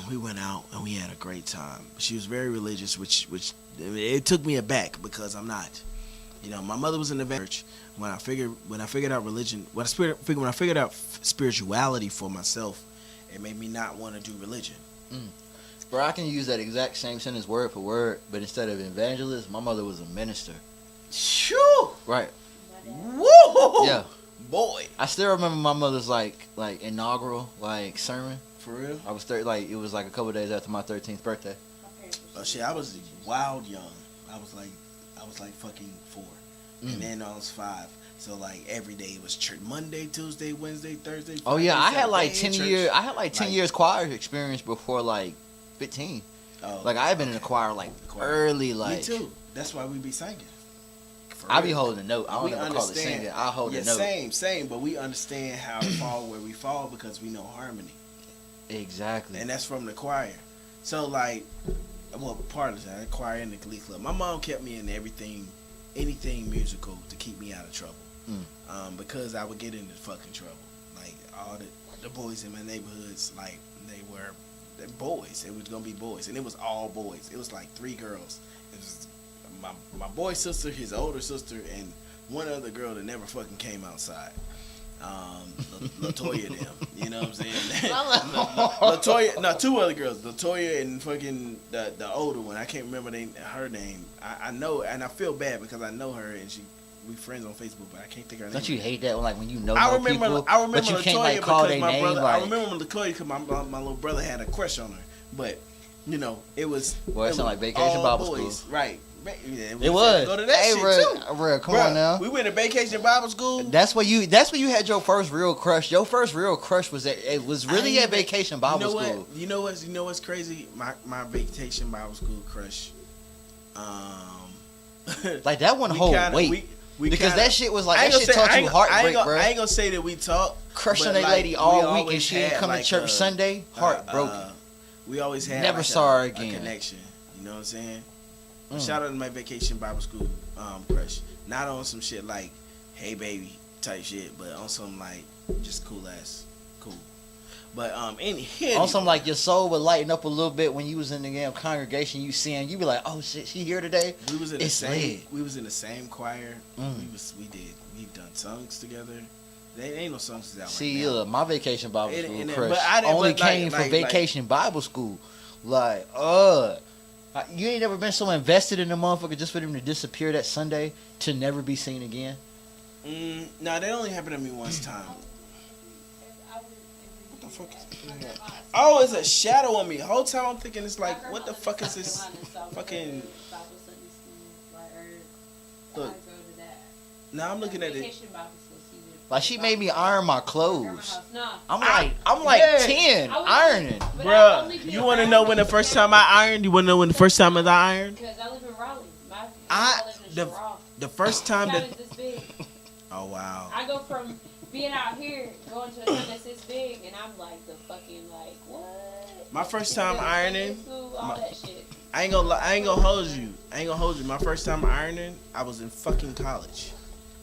We went out and we had a great time. She was very religious, which it took me aback because I'm not. You know, my mother was in the church. When I figured out religion, when I figured out spirituality for myself, it made me not want to do religion. Bro, I can use that exact same sentence word for word, but instead of evangelist, my mother was a minister. Shoo! Right. Woo! Yeah. Boy. I still remember my mother's like inaugural sermon. For real? I was it was like a couple days after my 13th birthday. Oh shit, I was wild young. I was like fucking 4. And then I was 5. So like every day it was church. Monday, Tuesday, Wednesday, Thursday, Friday, Oh yeah, I had like Saturday, 10 years. I had like 10 years choir experience before like 15. Oh, like I've been in the choir like early. Like me too. That's why we be singing. I be holding a note. I don't ever call it singing. I hold a note. Same. But we understand how to fall where we fall because we know harmony. Exactly. And that's from the choir. So like, well, part of that choir and the glee club. My mom kept me in anything musical to keep me out of trouble. Because I would get into fucking trouble. Like all the boys in my neighborhoods, like they're boys. It was gonna be boys, and it was all boys. It was like 3 girls. It was my boy sister, his older sister, and one other girl that never fucking came outside. Latoya them, you know what I'm saying? Latoya, no, 2 other girls, Latoya and fucking the older one. I can't remember her name. I know, and I feel bad because I know her, and we friends on Facebook, but I can't think of her name. Don't you hate that when like when you know I remember but you Latoya can't like call their my name? brother. Like, I remember Latoya because my little brother had a crush on her, but you know it was. Well, it sounded like Vacation Bible boys. School, right? It was. Go to that hey, shit too. Bro, come on now. We went to Vacation Bible School. That's where you had your first real crush. Your first real crush was really at Vacation Bible School. You know what's crazy? My Vacation Bible School crush. Like that one whole weight. Because that shit was like that shit taught you heartbreak, bro. I ain't gonna say that we talked. Crushing a lady all week and she didn't come to church Sunday. Heartbroken. We always had never saw her again. A connection. You know what I'm saying? Shout out to my Vacation Bible School crush. Not on some shit like, hey baby type shit, but on some like just cool. But on some like your soul would lighten up a little bit when you was in the damn congregation. You seeing, you be like, oh shit, she here today. We was in the same choir. We've done songs together. There ain't no songs out. See, right now. My Vacation Bible School crush came from Vacation Bible School. Like, you ain't never been so invested in the motherfucker just for them to disappear that Sunday to never be seen again? No, that only happened to me once time. What the fuck is that? Oh, it's a shadow on me. The whole time I'm thinking it's like, what the fuck is this fucking... Look. Now I'm looking at it. Like she made me iron my clothes. I'm like 10 ironing. Bruh, you want to know when the first time I ironed? You want to know when the first time I ironed? Because I live in Raleigh. The first time that. Is this big. Oh wow. I go from being out here going to a town that's this big, and I'm like the fucking like what? My first time ironing. All that shit. I ain't gonna hold you. My first time ironing, I was in fucking college.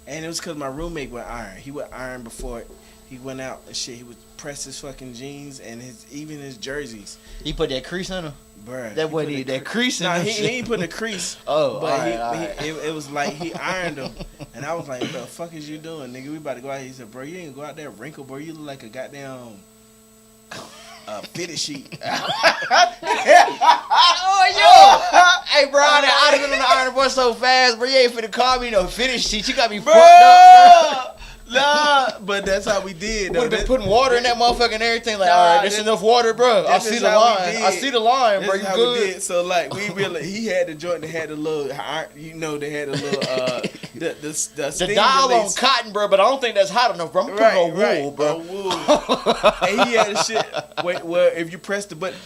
And it was because my roommate would iron. He would iron before he went out and shit. He would press his fucking jeans and even his jerseys. He put that crease in him? Bruh. That wasn't even that crease in him. Nah, he ain't put a crease. Oh, but right. It was like he ironed them. And I was like, what the fuck is you doing, nigga? We about to go out here. He said, bro, you ain't go out there wrinkled, bro. You look like a goddamn... fitted sheet. Oh, yo. Hey, bro, I'd have been on the iron board so fast, bro. You ain't finna call me no finish sheet. You got me fucked up, bro. Nah, but that's how we did. Would have been putting water in that motherfucker and everything. Like, all right, this enough water, bro. I see the line. I see the line, bro. You good? We did. So like, he had the joint that had the little, you know, they had the little the dial on cotton, bro. But I don't think that's hot enough, bro. I'm putting on wool, bro. Wool. And he had the shit. Wait, well, if you press the button,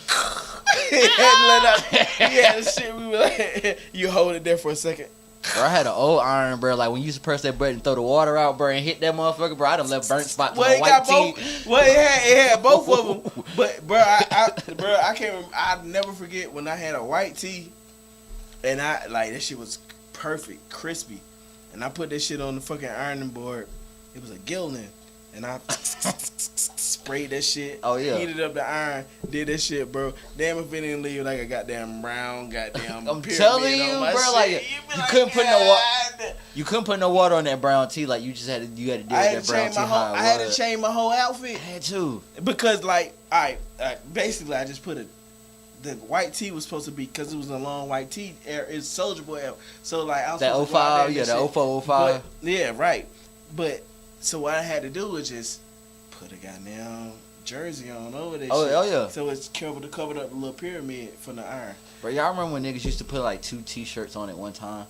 he had the shit. We were like, you hold it there for a second. Bro, I had an old iron, bro. Like when you used to press that button and throw the water out, bro, and hit that motherfucker, bro. I done left burnt spots on my white tee. Well, it had both of them. But bro, I can't remember. I'll never forget when I had a white tee, and I like that shit was perfect, crispy, and I put that shit on the fucking ironing board. It was a Gildan, and I sprayed that shit. Oh yeah. Heated up the iron, did that shit, bro. Damn if it didn't leave like a goddamn brown goddamn. I'm telling you, bro. Shit. Like you couldn't put no water. You couldn't put no water on that brown tee. Like you just had to. You had to deal with that brown tee. I had to change my whole outfit. I had to because like basically I just put the white tee was supposed to be because it was a long white tee. It's Soldier Boy. So like I was that 05, yeah, the 04, 05. Yeah, right. But so what I had to do was just put a goddamn jersey on over there. Oh yeah. So it's covered up the little pyramid from the iron. Bro, y'all remember when niggas used to put like 2 t-shirts on at one time?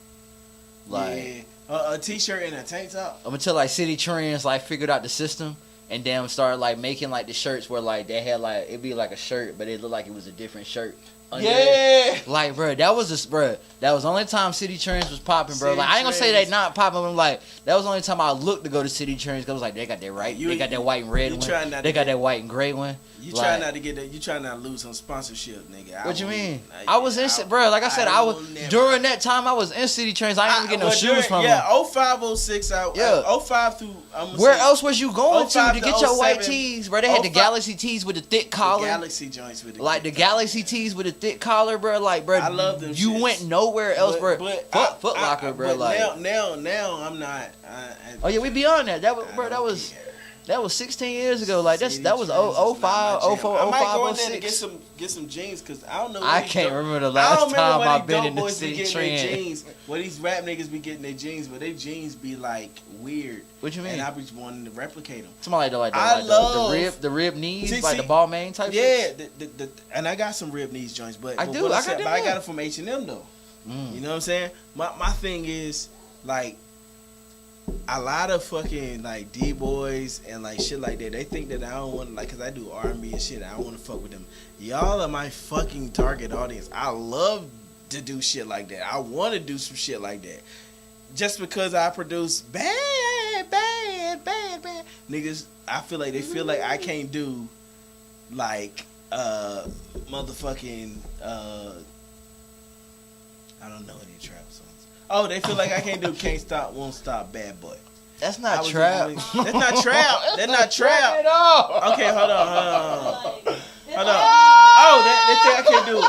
Like a t-shirt and a tank top. Until like City Trends like figured out the system and then started like making like the shirts where like they had like it'd be like a shirt but it looked like it was a different shirt. Yeah. Like, bro, that was the only time City Trends was popping, bro. Like, I ain't gonna say they not popping, but like, that was the only time I looked to go to City Trends because I was like, they got that right. They got that white and red one. They got that white and gray one. You try not to get that. You try not to lose some sponsorship, nigga. What you mean? I was in, bro. Like I said, I was during that time. I was in City Trends. I didn't even get no shoes from them. Yeah, 05, 06. 05 through. Where else was you going to get your white tees, bro? They had the Galaxy tees with the thick collar. Galaxy joints with the Galaxy tees with the thick collar, bro. Like, bro, I love them. You went nowhere else, bro. Foot Locker, bro. Like now, I'm not. Oh yeah, we beyond that. That was 16 years ago. Like that was 05, 04, 05, I might go in 06. there to get some jeans because I don't know. I can't remember the last time I've been in the City Trend. Well, these rap niggas be getting their jeans, but their jeans be like weird. What you mean? And I be wanting to replicate them. Somebody like the rib knees, like the ball main type. Yeah, and I got some rib knees joints, but I got it from H&M though. You know what I'm saying? My thing is like. A lot of fucking like D-boys and like shit like that, they think that I don't want to like, cause I do R&B and shit, I don't want to fuck with them. Y'all are my fucking target audience. I love to do shit like that. I want to do some shit like that. Just because I produce bad niggas, I feel like they feel like I can't do like motherfucking I don't know any trap songs. Oh, they feel like I can't do Can't Stop, Won't Stop, Bad Boy. That's not trap. That's not trap. That's not trap. Okay, hold on. Oh, that thing I can't do.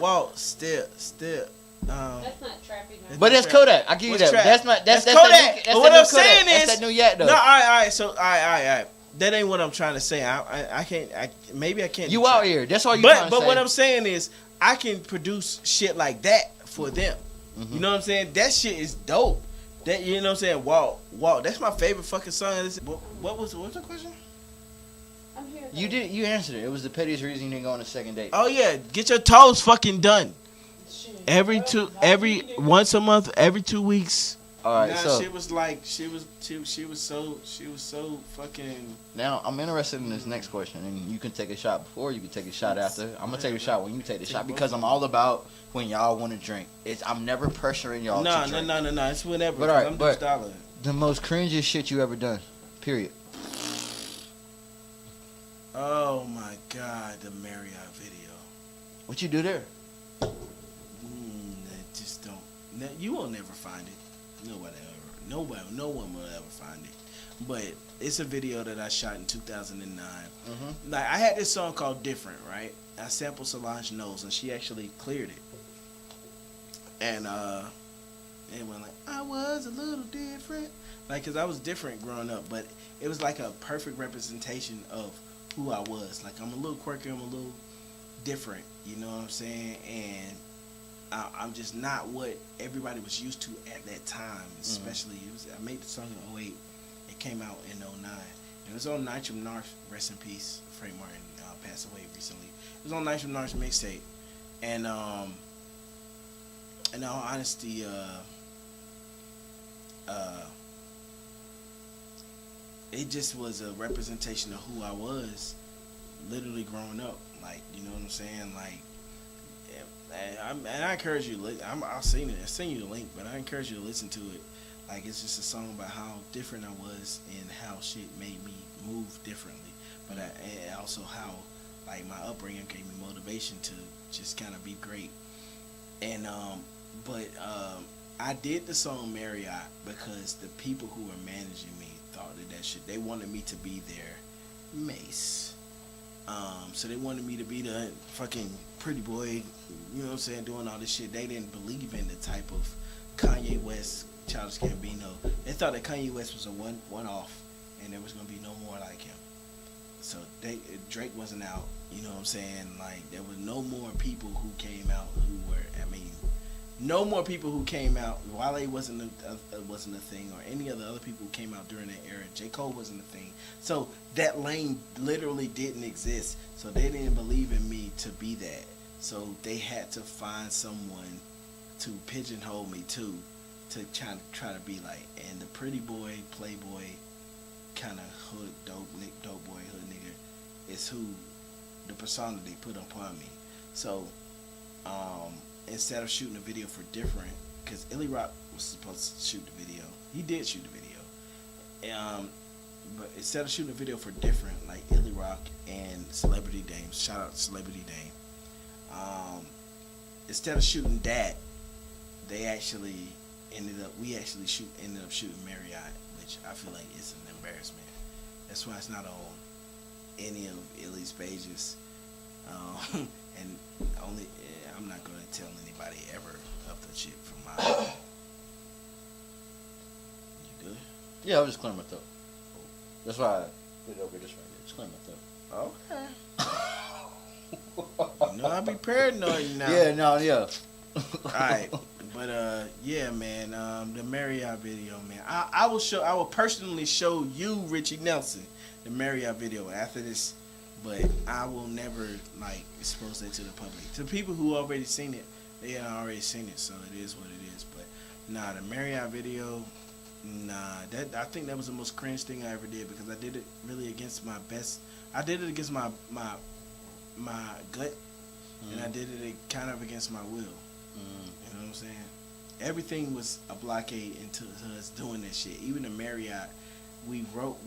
Walk, step. That's not trappy. But that's Kodak. I give you that. That's Kodak. But what I'm saying is, that's that new yak though. No, all right. So, all right. That ain't what I'm trying to say. I can't. Maybe I can't. You out here. That's all you trying to say. But what I'm saying is, I can produce shit like that for them. Mm-hmm. You know what I'm saying? That shit is dope. That, you know what I'm saying? Walk. That's my favorite fucking song. What was the question? I'm here. You answered it. It was the pettiest reason you didn't go on a second date. Oh yeah, get your toes fucking done. Once a month, every 2 weeks. All right, so she was so fucking. Now I'm interested in this next question, and you can take a shot before, you can take a shot after. I'm gonna take a shot when you take the shot because I'm all about when y'all want to drink. I'm never pressuring y'all. No. It's whenever. But all right, but the most cringiest shit you ever done. Period. Oh my God, the Marriott video. What you do there? Just don't. You will never find it. No one will ever find it. But it's a video that I shot in 2009. Mm-hmm. Like I had this song called "Different," right? I sampled Solange Knowles, and she actually cleared it. And it went like, "I was a little different," like because I was different growing up. But it was like a perfect representation of who I was. Like, I'm a little quirky, I'm a little different, you know what I'm saying? And I'm just not what everybody was used to at that time, especially. I made the song in '08. It came out in '09. It was on Nitram North, rest in peace. Frank Martin passed away recently. It was on Nitram North's mixtape. And in all honesty, it just was a representation of who I was, literally growing up. Like, you know what I'm saying? Like, and I encourage you. I'll send you the link, but I encourage you to listen to it. Like, it's just a song about how different I was and how shit made me move differently. But and also how, like, my upbringing gave me motivation to just kind of be great. And I did the song Marriott because the people who were managing me thought that shit. They wanted me to be their Mace. So they wanted me to be the fucking pretty boy, you know what I'm saying, doing all this shit. They didn't believe in the type of Kanye West, Childish Gambino. They thought that Kanye West was a one-off, and there was gonna be no more like him. So Drake wasn't out, you know what I'm saying? Like, there were no more people who came out who were, no more people who came out. Wale wasn't a thing, or any other people who came out during that era. J. Cole wasn't a thing. So that lane literally didn't exist. So they didn't believe in me to be that. So they had to find someone to pigeonhole me to try to be like. And the pretty boy, playboy, kind of hood, dope boy, hood nigga is who the persona they put upon me. So, instead of shooting a video for Different, because Illy Rock was supposed to shoot the video. He did shoot the video. But instead of shooting a video for Different, like Illy Rock and Celebrity Dame, shout out to Celebrity Dame. Instead of shooting that, we actually ended up shooting Marriott, which I feel like is an embarrassment. That's why it's not on any of Illy's pages. And only I'm not gonna tell anybody ever of the shit from my. You good? Yeah, I was just clearing my throat. That's why I put it over this right here. Just clearing my throat. Okay. You know I be paranoid now. Yeah, no, yeah. Alright. But yeah, man, the Marriott video, man. I will personally show you, Richie Nelson, the Marriott video after this. But I will never, like, expose that to the public. To people who already seen it, they had already seen it, so it is what it is. But nah, the Marriott video, I think that was the most cringe thing I ever did, because I did it really against my best. I did it against my gut, and I did it kind of against my will. You know what I'm saying? Everything was a blockade into us doing that shit. Even the Marriott, we wrote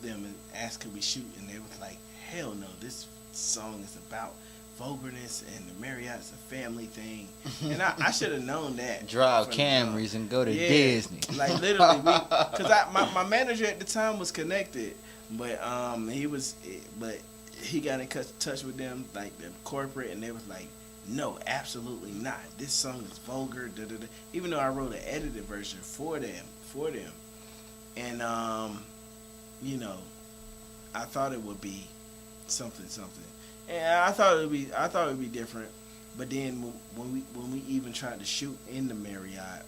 them and asked could we shoot, and they was like, hell no, this song is about vulgarness, and the Marriott's a family thing. And I should have known that. Drive Camrys and go to Disney. Like, literally, because my manager at the time was connected, but he got in touch with them, like the corporate, and they was like, no, absolutely not. This song is vulgar. Da, da, da. Even though I wrote an edited version for them, and you know, I thought it would be something, and I thought it would be different. But then when we even tried to shoot in the Marriott,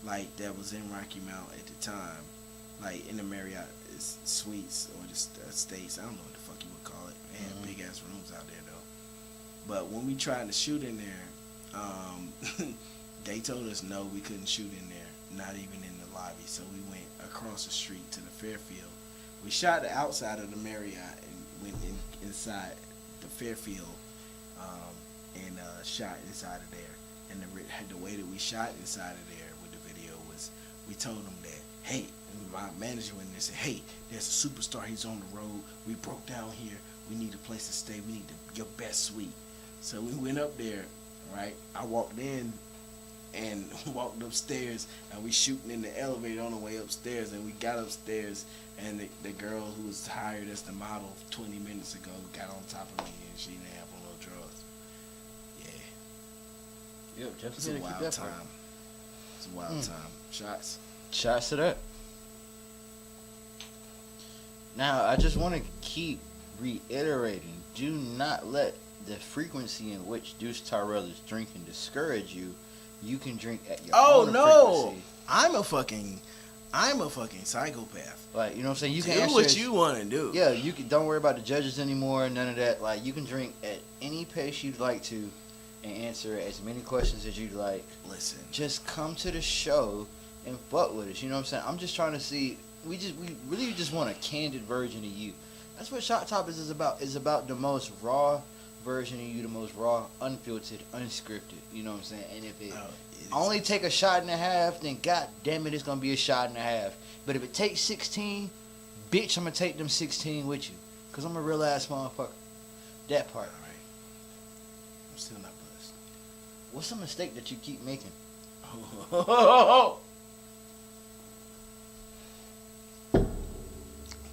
like that was in Rocky Mount at the time, like in the Marriott suites or the states, I don't know what the fuck you would call it. They had big ass rooms out there though. But when we tried to shoot in there, they told us no, we couldn't shoot in there, not even in the lobby. So we went across the street to the Fairfield. We shot the outside of the Marriott and went inside the Fairfield and shot inside of there. And the way that we shot inside of there with the video was, we told them that, hey, my manager went in and said, hey, there's a superstar, he's on the road, we broke down here, we need a place to stay, we need your best suite. So we went up there, right? I walked in and walked upstairs, and we shooting in the elevator on the way upstairs, and we got upstairs, and the girl who was hired as the model 20 minutes ago got on top of me, and she didn't have on no drugs. Yeah. Yep, It's a wild time. It's a wild time. Shots to that. Now, I just want to keep reiterating, do not let the frequency in which Deuce Tyrell is drinking discourage you. You can drink at your own frequency. I'm a fucking psychopath. Like, you know what I'm saying? You do can what you want to do. Yeah, you can. Don't worry about the judges anymore. None of that. Like, you can drink at any pace you'd like to, and answer as many questions as you'd like. Listen, just come to the show and fuck with us. You know what I'm saying? I'm just trying to see. We really just want a candid version of you. That's what Shot Topics is about. It's about the most raw version of you, the most raw, unfiltered, unscripted. You know what I'm saying? And if it only take a shot and a half, then god damn it, it's gonna be a shot and a half. But if it takes 16, bitch, I'm gonna take them 16 with you, cause I'm a real ass motherfucker. That part. All right. I'm still not buzzed. What's a mistake that you keep making?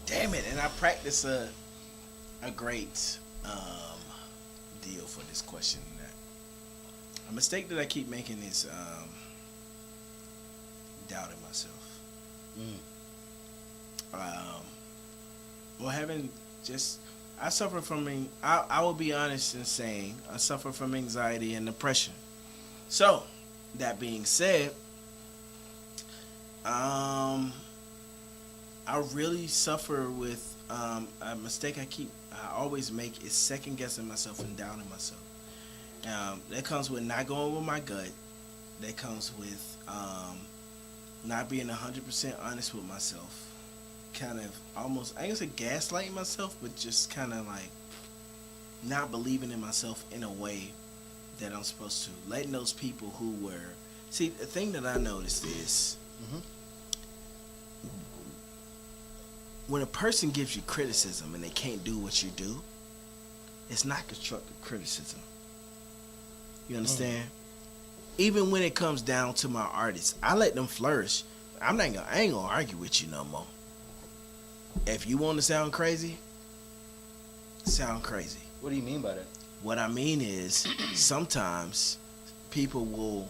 Damn it! And I practice a great deal for this question. A mistake that I keep making is doubting myself. Well, having just I suffer from I will be honest in saying I suffer from anxiety and depression. So, that being said, I really suffer with a mistake I always make is second guessing myself and doubting myself. That comes with not going with my gut. That comes with not being 100% honest with myself. Kind of almost, I ain't gonna say gaslighting myself, but just kind of like not believing in myself in a way that I'm supposed to. Letting those people who were... See, the thing that I noticed is when a person gives you criticism and they can't do what you do, it's not constructive criticism. You understand? Even when it comes down to my artists, I let them flourish. I ain't gonna argue with you no more. If you want to sound crazy, sound crazy. What do you mean by that? What I mean is sometimes people will,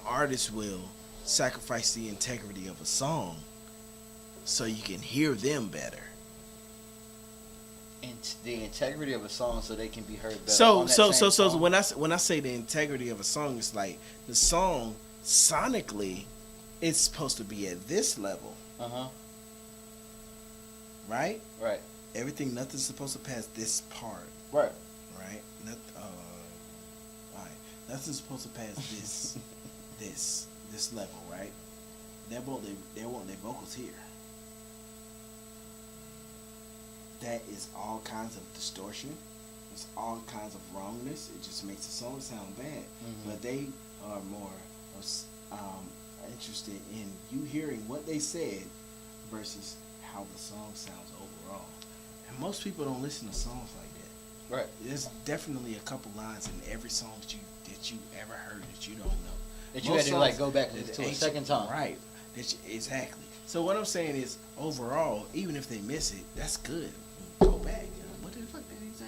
artists will sacrifice the integrity of a song so you can hear them better. And the integrity of a song so they can be heard better. So when I say the integrity of a song, it's like the song sonically it's supposed to be at this level. Right? Right. Nothing's supposed to pass this part. Right. Right? Nothing's supposed to pass this level, right? They want their vocals here. That is all kinds of distortion. It's all kinds of wrongness. It just makes the song sound bad. But they are more interested in you hearing what they said versus how the song sounds overall. And most people don't listen to songs like that. Right. There's definitely a couple lines in every song that you ever heard that you don't know. That you had to like go back to a second time. Right. Exactly. So what I'm saying is, overall, even if they miss it, that's good. Go back. What the fuck did he say?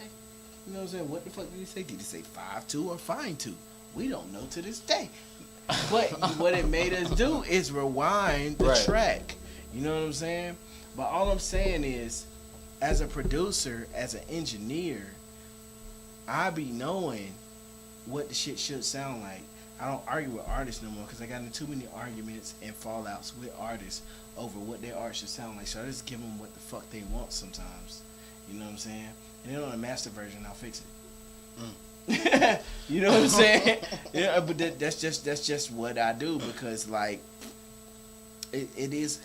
You know what I'm saying? What the fuck did he say? Did he say 5-2 or fine 2? We don't know to this day. But what it made us do is rewind the track. You know what I'm saying? But all I'm saying is, as a producer, as an engineer, I be knowing what the shit should sound like. I don't argue with artists no more because I got into too many arguments and fallouts with artists over what their art should sound like. So I just give them what the fuck they want sometimes. You know what I'm saying? And then on the master version, I'll fix it. You know what I'm saying? Yeah, but that's just what I do because like it is.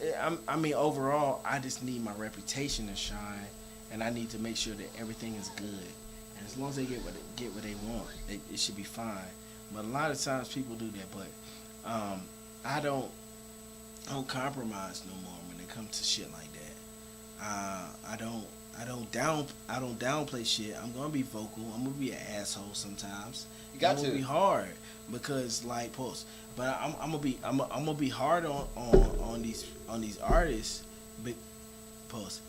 I mean, overall, I just need my reputation to shine, and I need to make sure that everything is good. And as long as they get what they want, it should be fine. But a lot of times people do that. But I don't compromise no more when it comes to shit like that. I don't downplay shit. I'm gonna be vocal. I'm gonna be an asshole sometimes. You got to. to be hard because like post. But I'm gonna be hard on these artists. But post.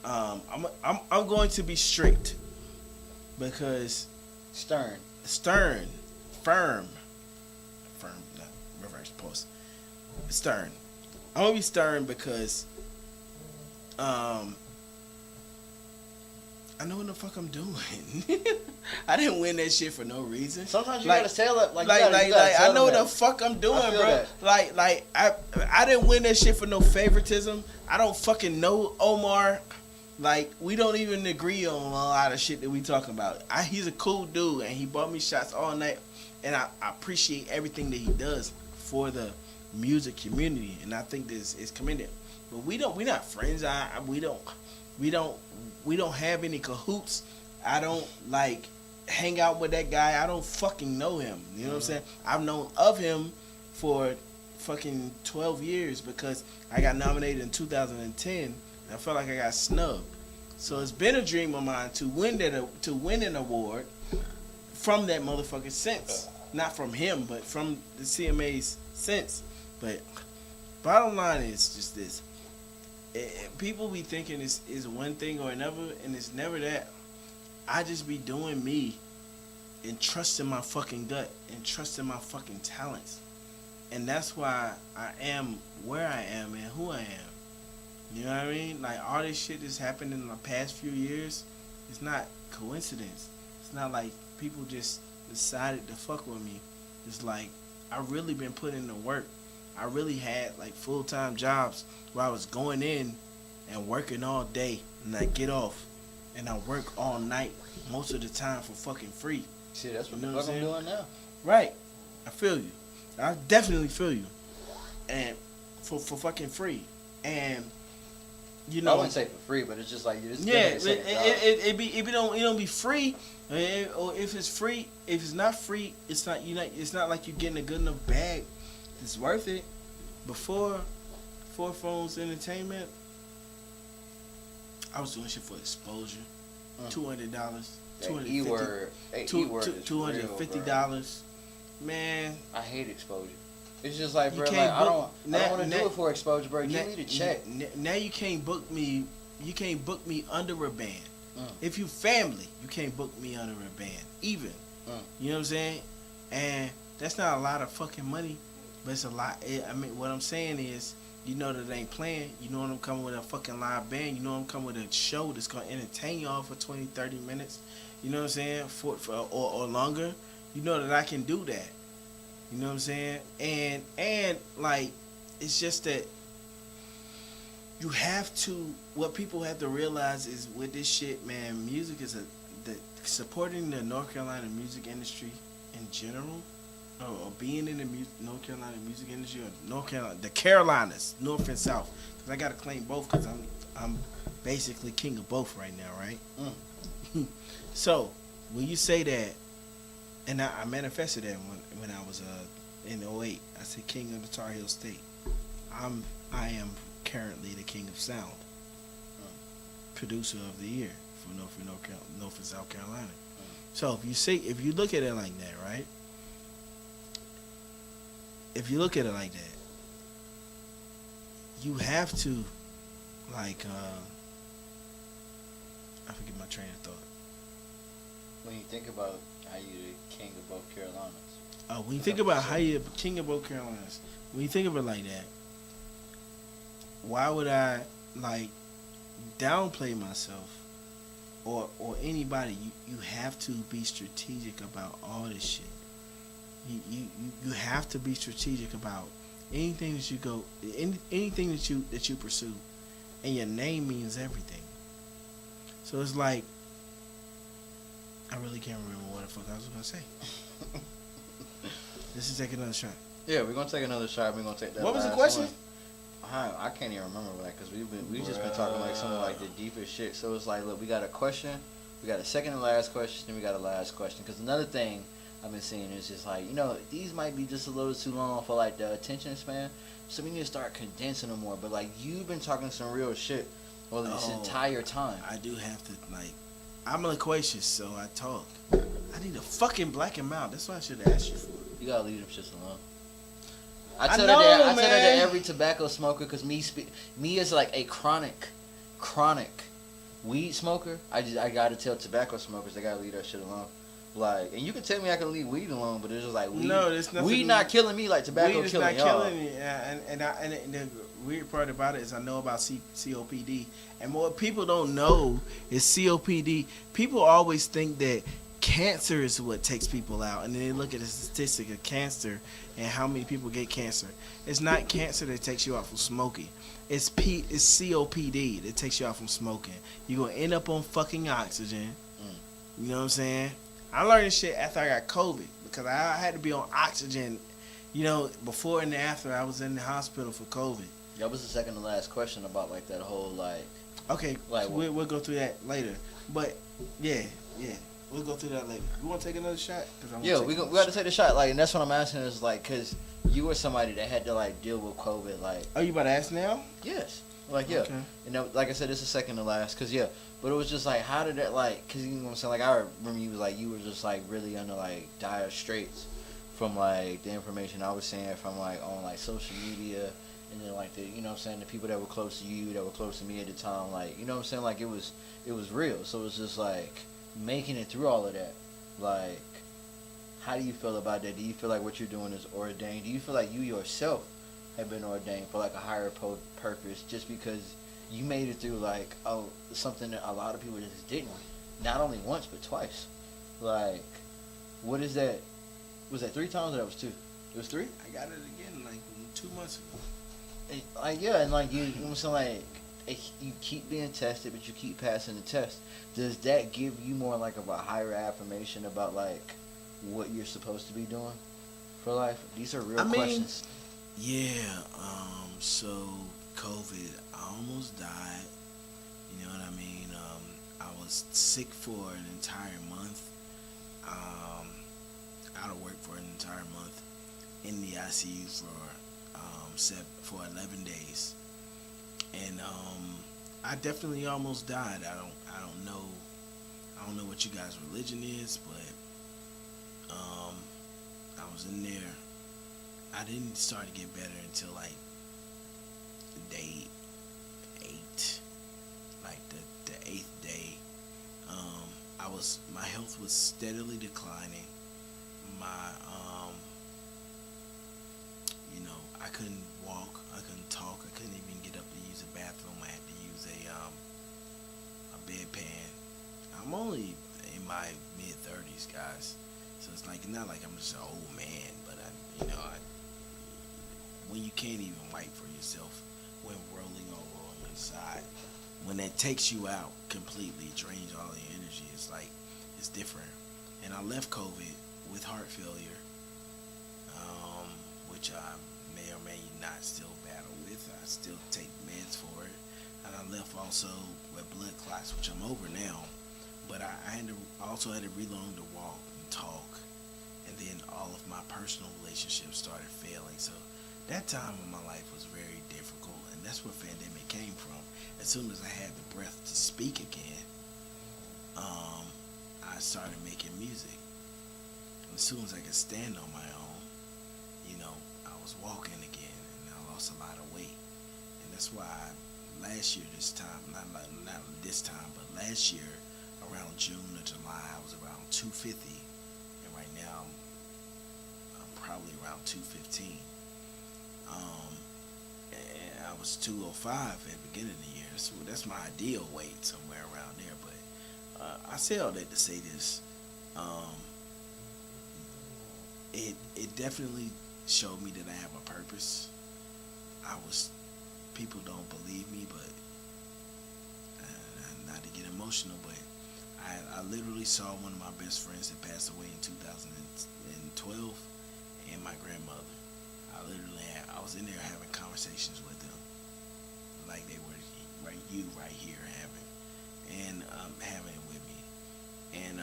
I'm going to be strict because stern, firm. No, reverse post. Stern. I'm gonna be stern because I know what the fuck I'm doing. I didn't win that shit for no reason. Sometimes you gotta tell it I know what the fuck I'm doing, bro. That. I didn't win that shit for no favoritism. I don't fucking know Omar. Like, we don't even agree on a lot of shit that we talking about. He's a cool dude, and he bought me shots all night, and I appreciate everything that he does for the music community, and I think this is commended. But we're not friends. We don't have any cahoots. I don't like hang out with that guy. I don't fucking know him. You know what I'm saying? I've known of him for fucking 12 years because I got nominated in 2010 and I felt like I got snubbed. So it's been a dream of mine to win an award from that motherfucker since. Not from him, but from the CMA's since. But bottom line is just this. People be thinking is one thing or another, and it's never that. I just be doing me and trusting my fucking gut and trusting my fucking talents. And that's why I am where I am and who I am. You know what I mean? Like, all this shit that's happened in the past few years, it's not coincidence. It's not like people just decided to fuck with me. It's like, I really been putting in the work. I really had like full-time jobs where I was going in and working all day and I get off and I work all night most of the time for fucking free. Shit, that's what the fuck I'm doing now. Right. I feel you. I definitely feel you. And for fucking free. And you know, I wouldn't say for free, but it's just like it don't be free. Or if it's free, if it's not free, it's not like you're getting a good enough bag. It's worth it. Before Four Phones Entertainment, I was doing shit for exposure. $200, $250. Man, I hate exposure. It's just like, bro, I don't want to do it for exposure, bro. Give me the check. Now you can't book me. You can't book me under a band. If you family, you can't book me under a band. Even. You know what I'm saying? And that's not a lot of fucking money. But it's a lot. I mean, what I'm saying is, you know that it ain't playing. You know I'm coming with a fucking live band. You know I'm coming with a show that's going to entertain y'all for 20, 30 minutes. You know what I'm saying? Or longer. You know that I can do that. You know what I'm saying? And like, it's just that you have to, what people have to realize is with this shit, man, music is supporting the North Carolina music industry in general. Or being in the North Carolina music industry, or the Carolinas, North and South, because I gotta claim both, because I'm basically king of both right now, right? So when you say that, and I manifested that when I was in 08, I said king of the Tar Heel State. I am currently the king of sound, producer of the year for North and South Carolina. So if you look at it like that, right? If you look at it like that, you have to, like, I forget my train of thought. When you think about how you're the king of both Carolinas. When you think about how you're the king of both Carolinas, when you think of it like that, why would I, like, downplay myself or anybody? You have to be strategic about all this shit. You have to be strategic about anything that you go, anything that you pursue, and your name means everything. So it's like, I really can't remember what the fuck I was gonna say. Let's take another shot. Yeah, we're gonna take another shot. We're gonna take that. What was the question? I can't even remember that because we've just been talking like some of like the deepest shit. So it's like, look, we got a question, we got a second and last question, and we got a last question. Because another thing I've been seeing is just like, you know, these might be just a little too long for like the attention span, so we need to start condensing them more. But like, you've been talking some real shit this entire time. I do have to, like, I'm loquacious, so I talk. I need to fucking black him out. That's what I should have asked you for. You gotta leave them shits alone. I tell that to every tobacco smoker, because me as like a chronic weed smoker, I gotta tell tobacco smokers they gotta leave that shit alone. Like, and you can tell me I can leave weed alone, but it's just like weed. No, there's nothing. Weed not killing me like tobacco Weed is killing not y'all. killing me, and the weird part about it is I know about COPD, and what people don't know is COPD. People always think that cancer is what takes people out, and then they look at the statistic of cancer and how many people get cancer. It's not cancer that takes you out from smoking. It's COPD that takes you out from smoking. You're gonna end up on fucking oxygen. You know what I'm saying? I learned this shit after I got COVID because I had to be on oxygen. You know, before and after I was in the hospital for COVID. That was the second to last question about like that whole like. Okay, like we'll go through that later. But yeah, we'll go through that later. You want to take another shot? Yeah, we got to take the shot. Like, and that's what I'm asking is like, cause you were somebody that had to like deal with COVID. Like, are you about to ask now? Yes. Like, yeah. Okay. And that, like I said, it's the second to last. Cause yeah, but it was just like, how did that like? Cause you know what I'm saying. Like, I remember you were just like really under like dire straits from like the information I was saying from like on like social media. And then like the, you know what I'm saying, the people that were close to you, that were close to me at the time, like, you know what I'm saying, like it was real. So it was just like making it through all of that. Like, how do you feel about that? Do you feel like what you're doing is ordained? Do you feel like you yourself have been ordained for like a higher purpose just because you made it through like something that a lot of people just didn't, not only once but twice? Like, what is that? Was that 3 times or that was 2? It was 3? I got it again like 2 months ago. Like, yeah, and like you know what I'm saying, like you keep being tested, but you keep passing the test. Does that give you more like of a higher affirmation about like what you're supposed to be doing for life? These are real questions. Yeah. So COVID, I almost died. You know what I mean? I was sick for an entire month. Out of work for an entire month. In the ICU for 11 days, and I definitely almost died. I don't know what you guys' religion is, but I was in there. I didn't start to get better until like day 8, like the 8th day. My health was steadily declining. I couldn't walk, I couldn't talk, I couldn't even get up to use a bathroom. I had to use a bedpan. I'm only in my mid-30s, guys, so it's like not like I'm just an old man, but when you can't even wipe for yourself, when rolling over on your side, when that takes you out completely, drains all your energy, it's different. And I left COVID with heart failure, which I may or may not still battle with. I still take meds for it. And I left also with blood clots, which I'm over now. But I also had to relearn to walk and talk. And then all of my personal relationships started failing. So that time of my life was very difficult. And that's where pandemic came from. As soon as I had the breath to speak again, I started making music. And as soon as I could stand on my own, I was walking again, and I lost a lot of weight. And that's why last year this time, not this time, but last year around June or July, I was around 250, and right now I'm probably around 215. And I was 205 at the beginning of the year, so that's my ideal weight, somewhere around there. But I say all that to say this. It definitely showed me that I have a purpose. People don't believe me, but not to get emotional, but I literally saw one of my best friends that passed away in 2012, and my grandmother. I was in there having conversations with them, like they were right here having it with me, and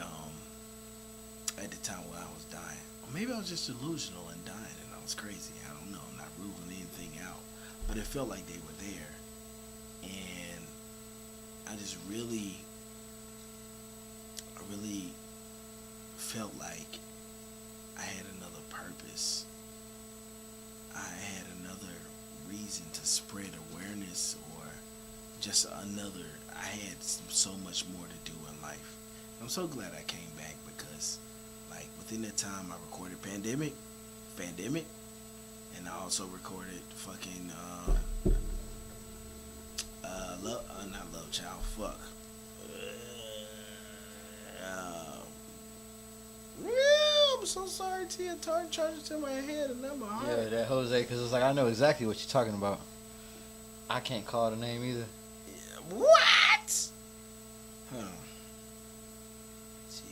at the time when I was dying, or maybe I was just delusional and dying, and I was crazy. I don't know. I'm not ruling anything out, but it felt like they were there, and I really felt like I had another purpose. I had another reason to spread awareness, or just I had so much more to do in life. I'm so glad I came back, because within that time, I recorded Pandemic, and I also recorded fucking not Love Child. Fuck. I'm so sorry, Tia. Charges to my head and not my heart. Yeah, that Jose, because it's like I know exactly what you're talking about. I can't call the name either. What? Huh. Tia.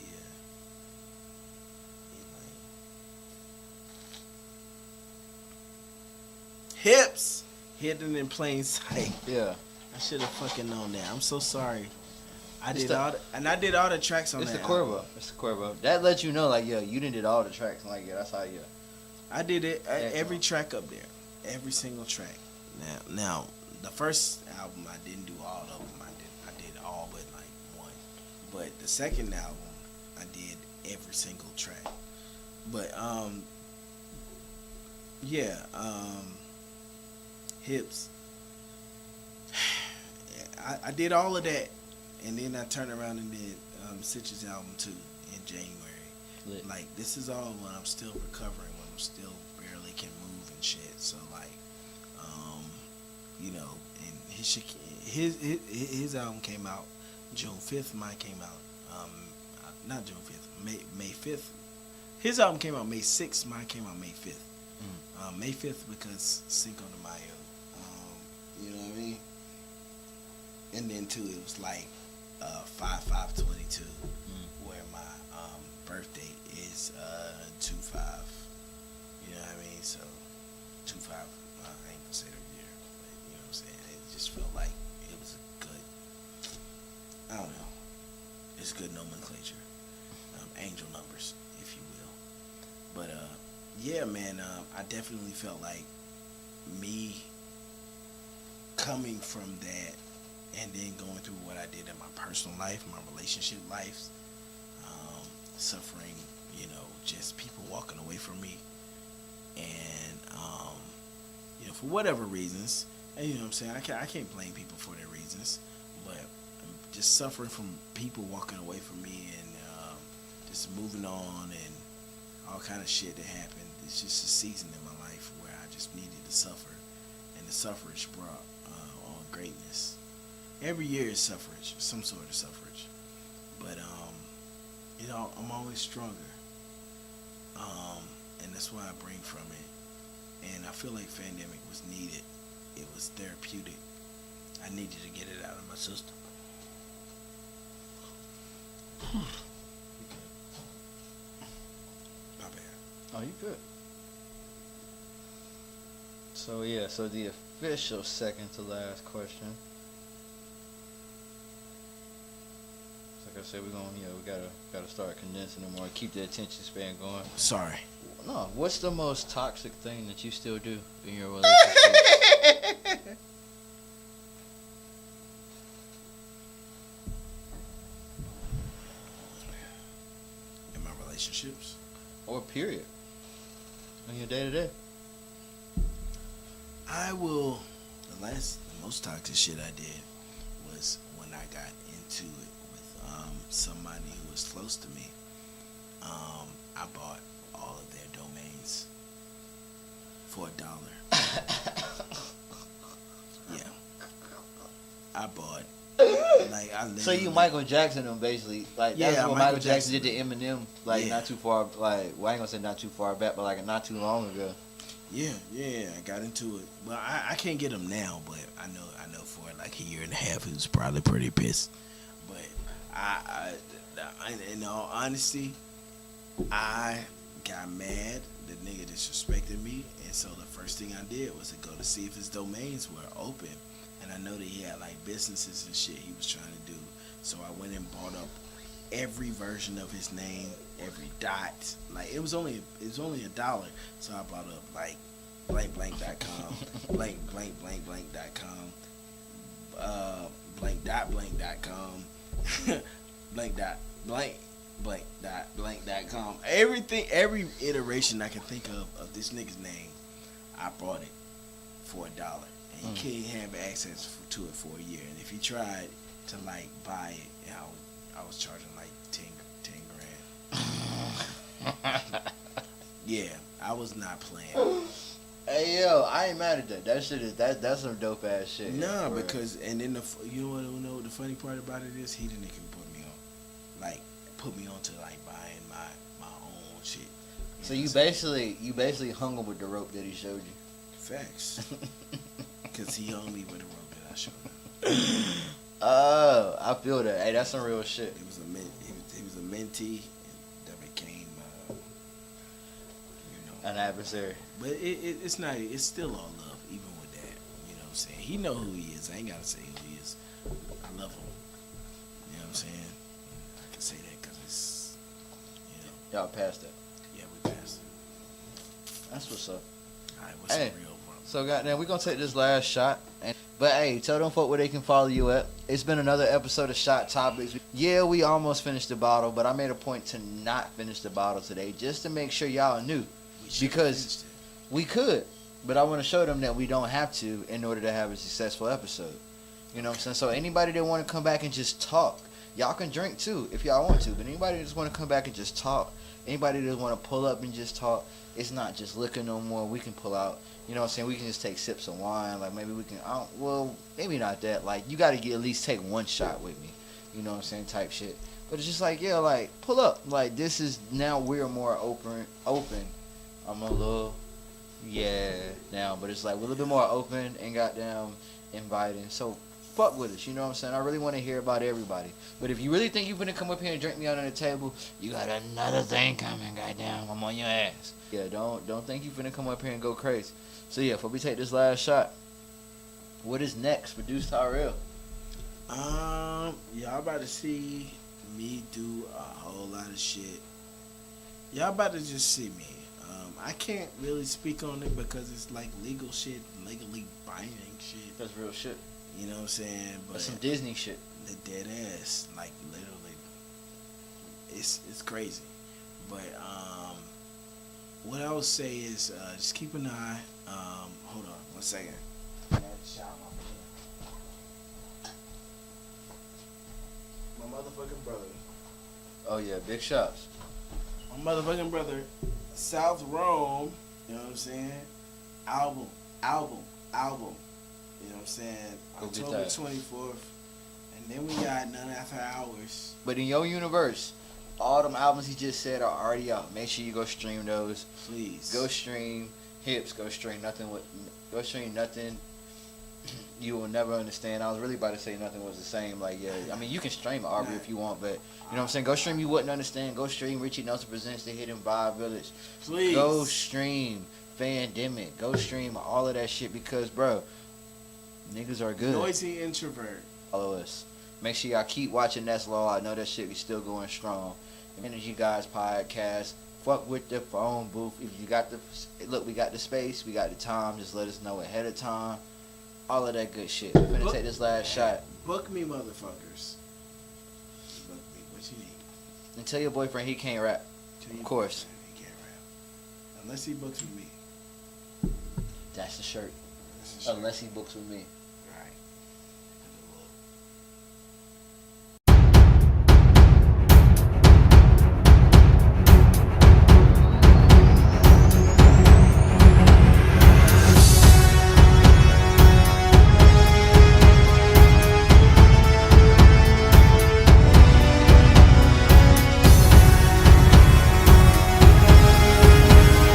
Hips hidden in plain sight. Yeah. I should have fucking known that. I'm so sorry. I It's did the- all the tracks on It's that. the Corvo. It's the Corvo. That lets you know, like, yeah, you done did all the tracks. I'm like, yeah, that's how you. I did it every Excellent. track up there, every single track. Now, the first album I didn't do all of them. I did all but like one. But the second album I did every single track. But Hips. I did all of that, and then I turned around and did Citrus album 2 in January. Lit. Like, this is all when I'm still recovering, when I'm still barely can move and shit. So like, you know, and his album came out June 5th. Mine came out not June 5th, May 5th. His album came out May 6th. Mine came out May 5th. May 5th because Cinco de Mayo. You know what I mean? And then too, it was like 5/5/22, where my birthday is 2/5. You know what I mean? So 2/5. I ain't gonna say the year, but you know what I'm saying. It just felt like it was a good. I don't know. It's good nomenclature, angel numbers, if you will. But yeah, man. I definitely felt like me coming from that. And then going through what I did in my personal life, my relationship life, suffering, you know, just people walking away from me, and you know, for whatever reasons, and you know what I'm saying, I can't blame people for their reasons, but I'm just suffering from people walking away from me, and just moving on, and all kind of shit that happened. It's just a season in my life where I just needed to suffer, and the suffrage brought on greatness. Every year is suffrage, some sort of suffrage. But, you know, I'm always stronger. And that's why I bring from it. And I feel like Pandemic was needed. It was therapeutic. I needed to get it out of my system. My bad. Oh, you good. So, yeah, so the official second to last question. Like I said, we're gonna, you know, we gotta start condensing them more, keep the attention span going. Sorry. No, what's the most toxic thing that you still do in your relationship? In my relationships? Or period? In your day to day? The most toxic shit I did was when I got into it with somebody who was close to me. I bought all of their domains for $1. Yeah. I bought, like, I literally. So you Michael Jackson them basically, like Yeah, that's what Michael Michael Jackson did Jackson. to Eminem, like Yeah. not too far, like well I ain't gonna say not too far back, but like not too long ago. Yeah, I got into it. Well, I can't get him now, but I know for like a year and a half he was probably pretty pissed. But I in all honesty, I got mad. The nigga disrespected me, and so the first thing I did was to go to see if his domains were open. And I know that he had like businesses and shit he was trying to do. So I went and bought up every version of his name, every dot. Like it was only $1. So I bought up like blank.com, blank.com, blank.com. Everything, every iteration I can think of this nigga's name, I bought it for $1. And you can't have access to it for a year. And if you tried to like buy it, I was charging like 10 grand. Yeah, I was not playing. Hey yo, I ain't mad at that. That shit is that's some dope ass shit. Nah, for real. because and then you know what the funny part about it is, he the nigga put me on, like put me on to like buying my own shit. So you basically hung him with the rope that he showed you. Facts. Because he hung me with the rope that I showed him. Oh, I feel that. Hey, that's some real shit. It was he was a mentee that became An adversary. But it's not. It's still all love, even with that. You know what I'm saying? He know who he is. I ain't gotta say who he is. I love him. You know what I'm saying? I can say that because it's, Y'all passed that. Yeah, we passed it. That's what's up. All right, what's Hey. the real one? So goddamn, we gonna take this last shot. But hey, tell them folk where they can follow you at. It's been another episode of Shot Topics. Yeah, we almost finished the bottle, but I made a point to not finish the bottle today, just to make sure y'all knew. Because we could, but I want to show them that we don't have to in order to have a successful episode. You know what I'm saying? So anybody that want to come back and just talk, y'all can drink too if y'all want to. But anybody that just want to come back and just talk, anybody that want to pull up and just talk, it's not just liquor no more. We can pull out. You know what I'm saying? We can just take sips of wine. Like maybe we can. Well, maybe not that. Like you got to at least take one shot with me. You know what I'm saying? Type shit. But it's just like like pull up. Like this is now we're more open. I'm a little, now, but it's like we're a little bit more open and goddamn inviting. So fuck with us, you know what I'm saying? I really want to hear about everybody. But if you really think you're gonna come up here and drink me out on the table, you got another thing coming, goddamn. I'm on your ass. Yeah, don't think you finna come up here and go crazy. So yeah, before we take this last shot, what is next for Deuce Tyrell? Y'all about to see me do a whole lot of shit. Y'all about to just see me. I can't really speak on it because it's like legal shit, legally binding shit. That's real shit. You know what I'm saying? But That's some Disney shit. the dead ass, like literally, it's crazy. But what I would say is just keep an eye. Hold on, 1 second. I had to shout my motherfucking brother. Oh yeah, big shots. My motherfucking brother, South Rome, you know what I'm saying? Album. You know what I'm saying? Go get October that. 24th. And then we got None After Hours. But in your universe, all them albums he just said are already out. Make sure you go stream those. Please. Go stream Hips. Go stream Nothing. Go stream Nothing. You will never understand. I was really about to say Nothing Was the Same. Like, yeah, I mean, you can stream Aubrey if you want, but you know what I'm saying? Go stream You Wouldn't Understand. Go stream Richie Nelson Presents The Hidden Vibe Village. Please. Go stream Fandemic. Go stream all of that shit because, bro, niggas are good. Noisy Introvert. Follow us. Make sure y'all keep watching That's Law. I know that shit be still going strong. Energy Guys Podcast. Fuck with the phone booth. If you got the look, we got the space, we got the time. Just let us know ahead of time. All of that good shit. We're gonna take this last shot. Book me, motherfuckers. Book me. What you need? And tell your boyfriend he can't rap. Of course. He can't rap. Unless he books with me. That's the shirt. That's the shit. Unless he books with me.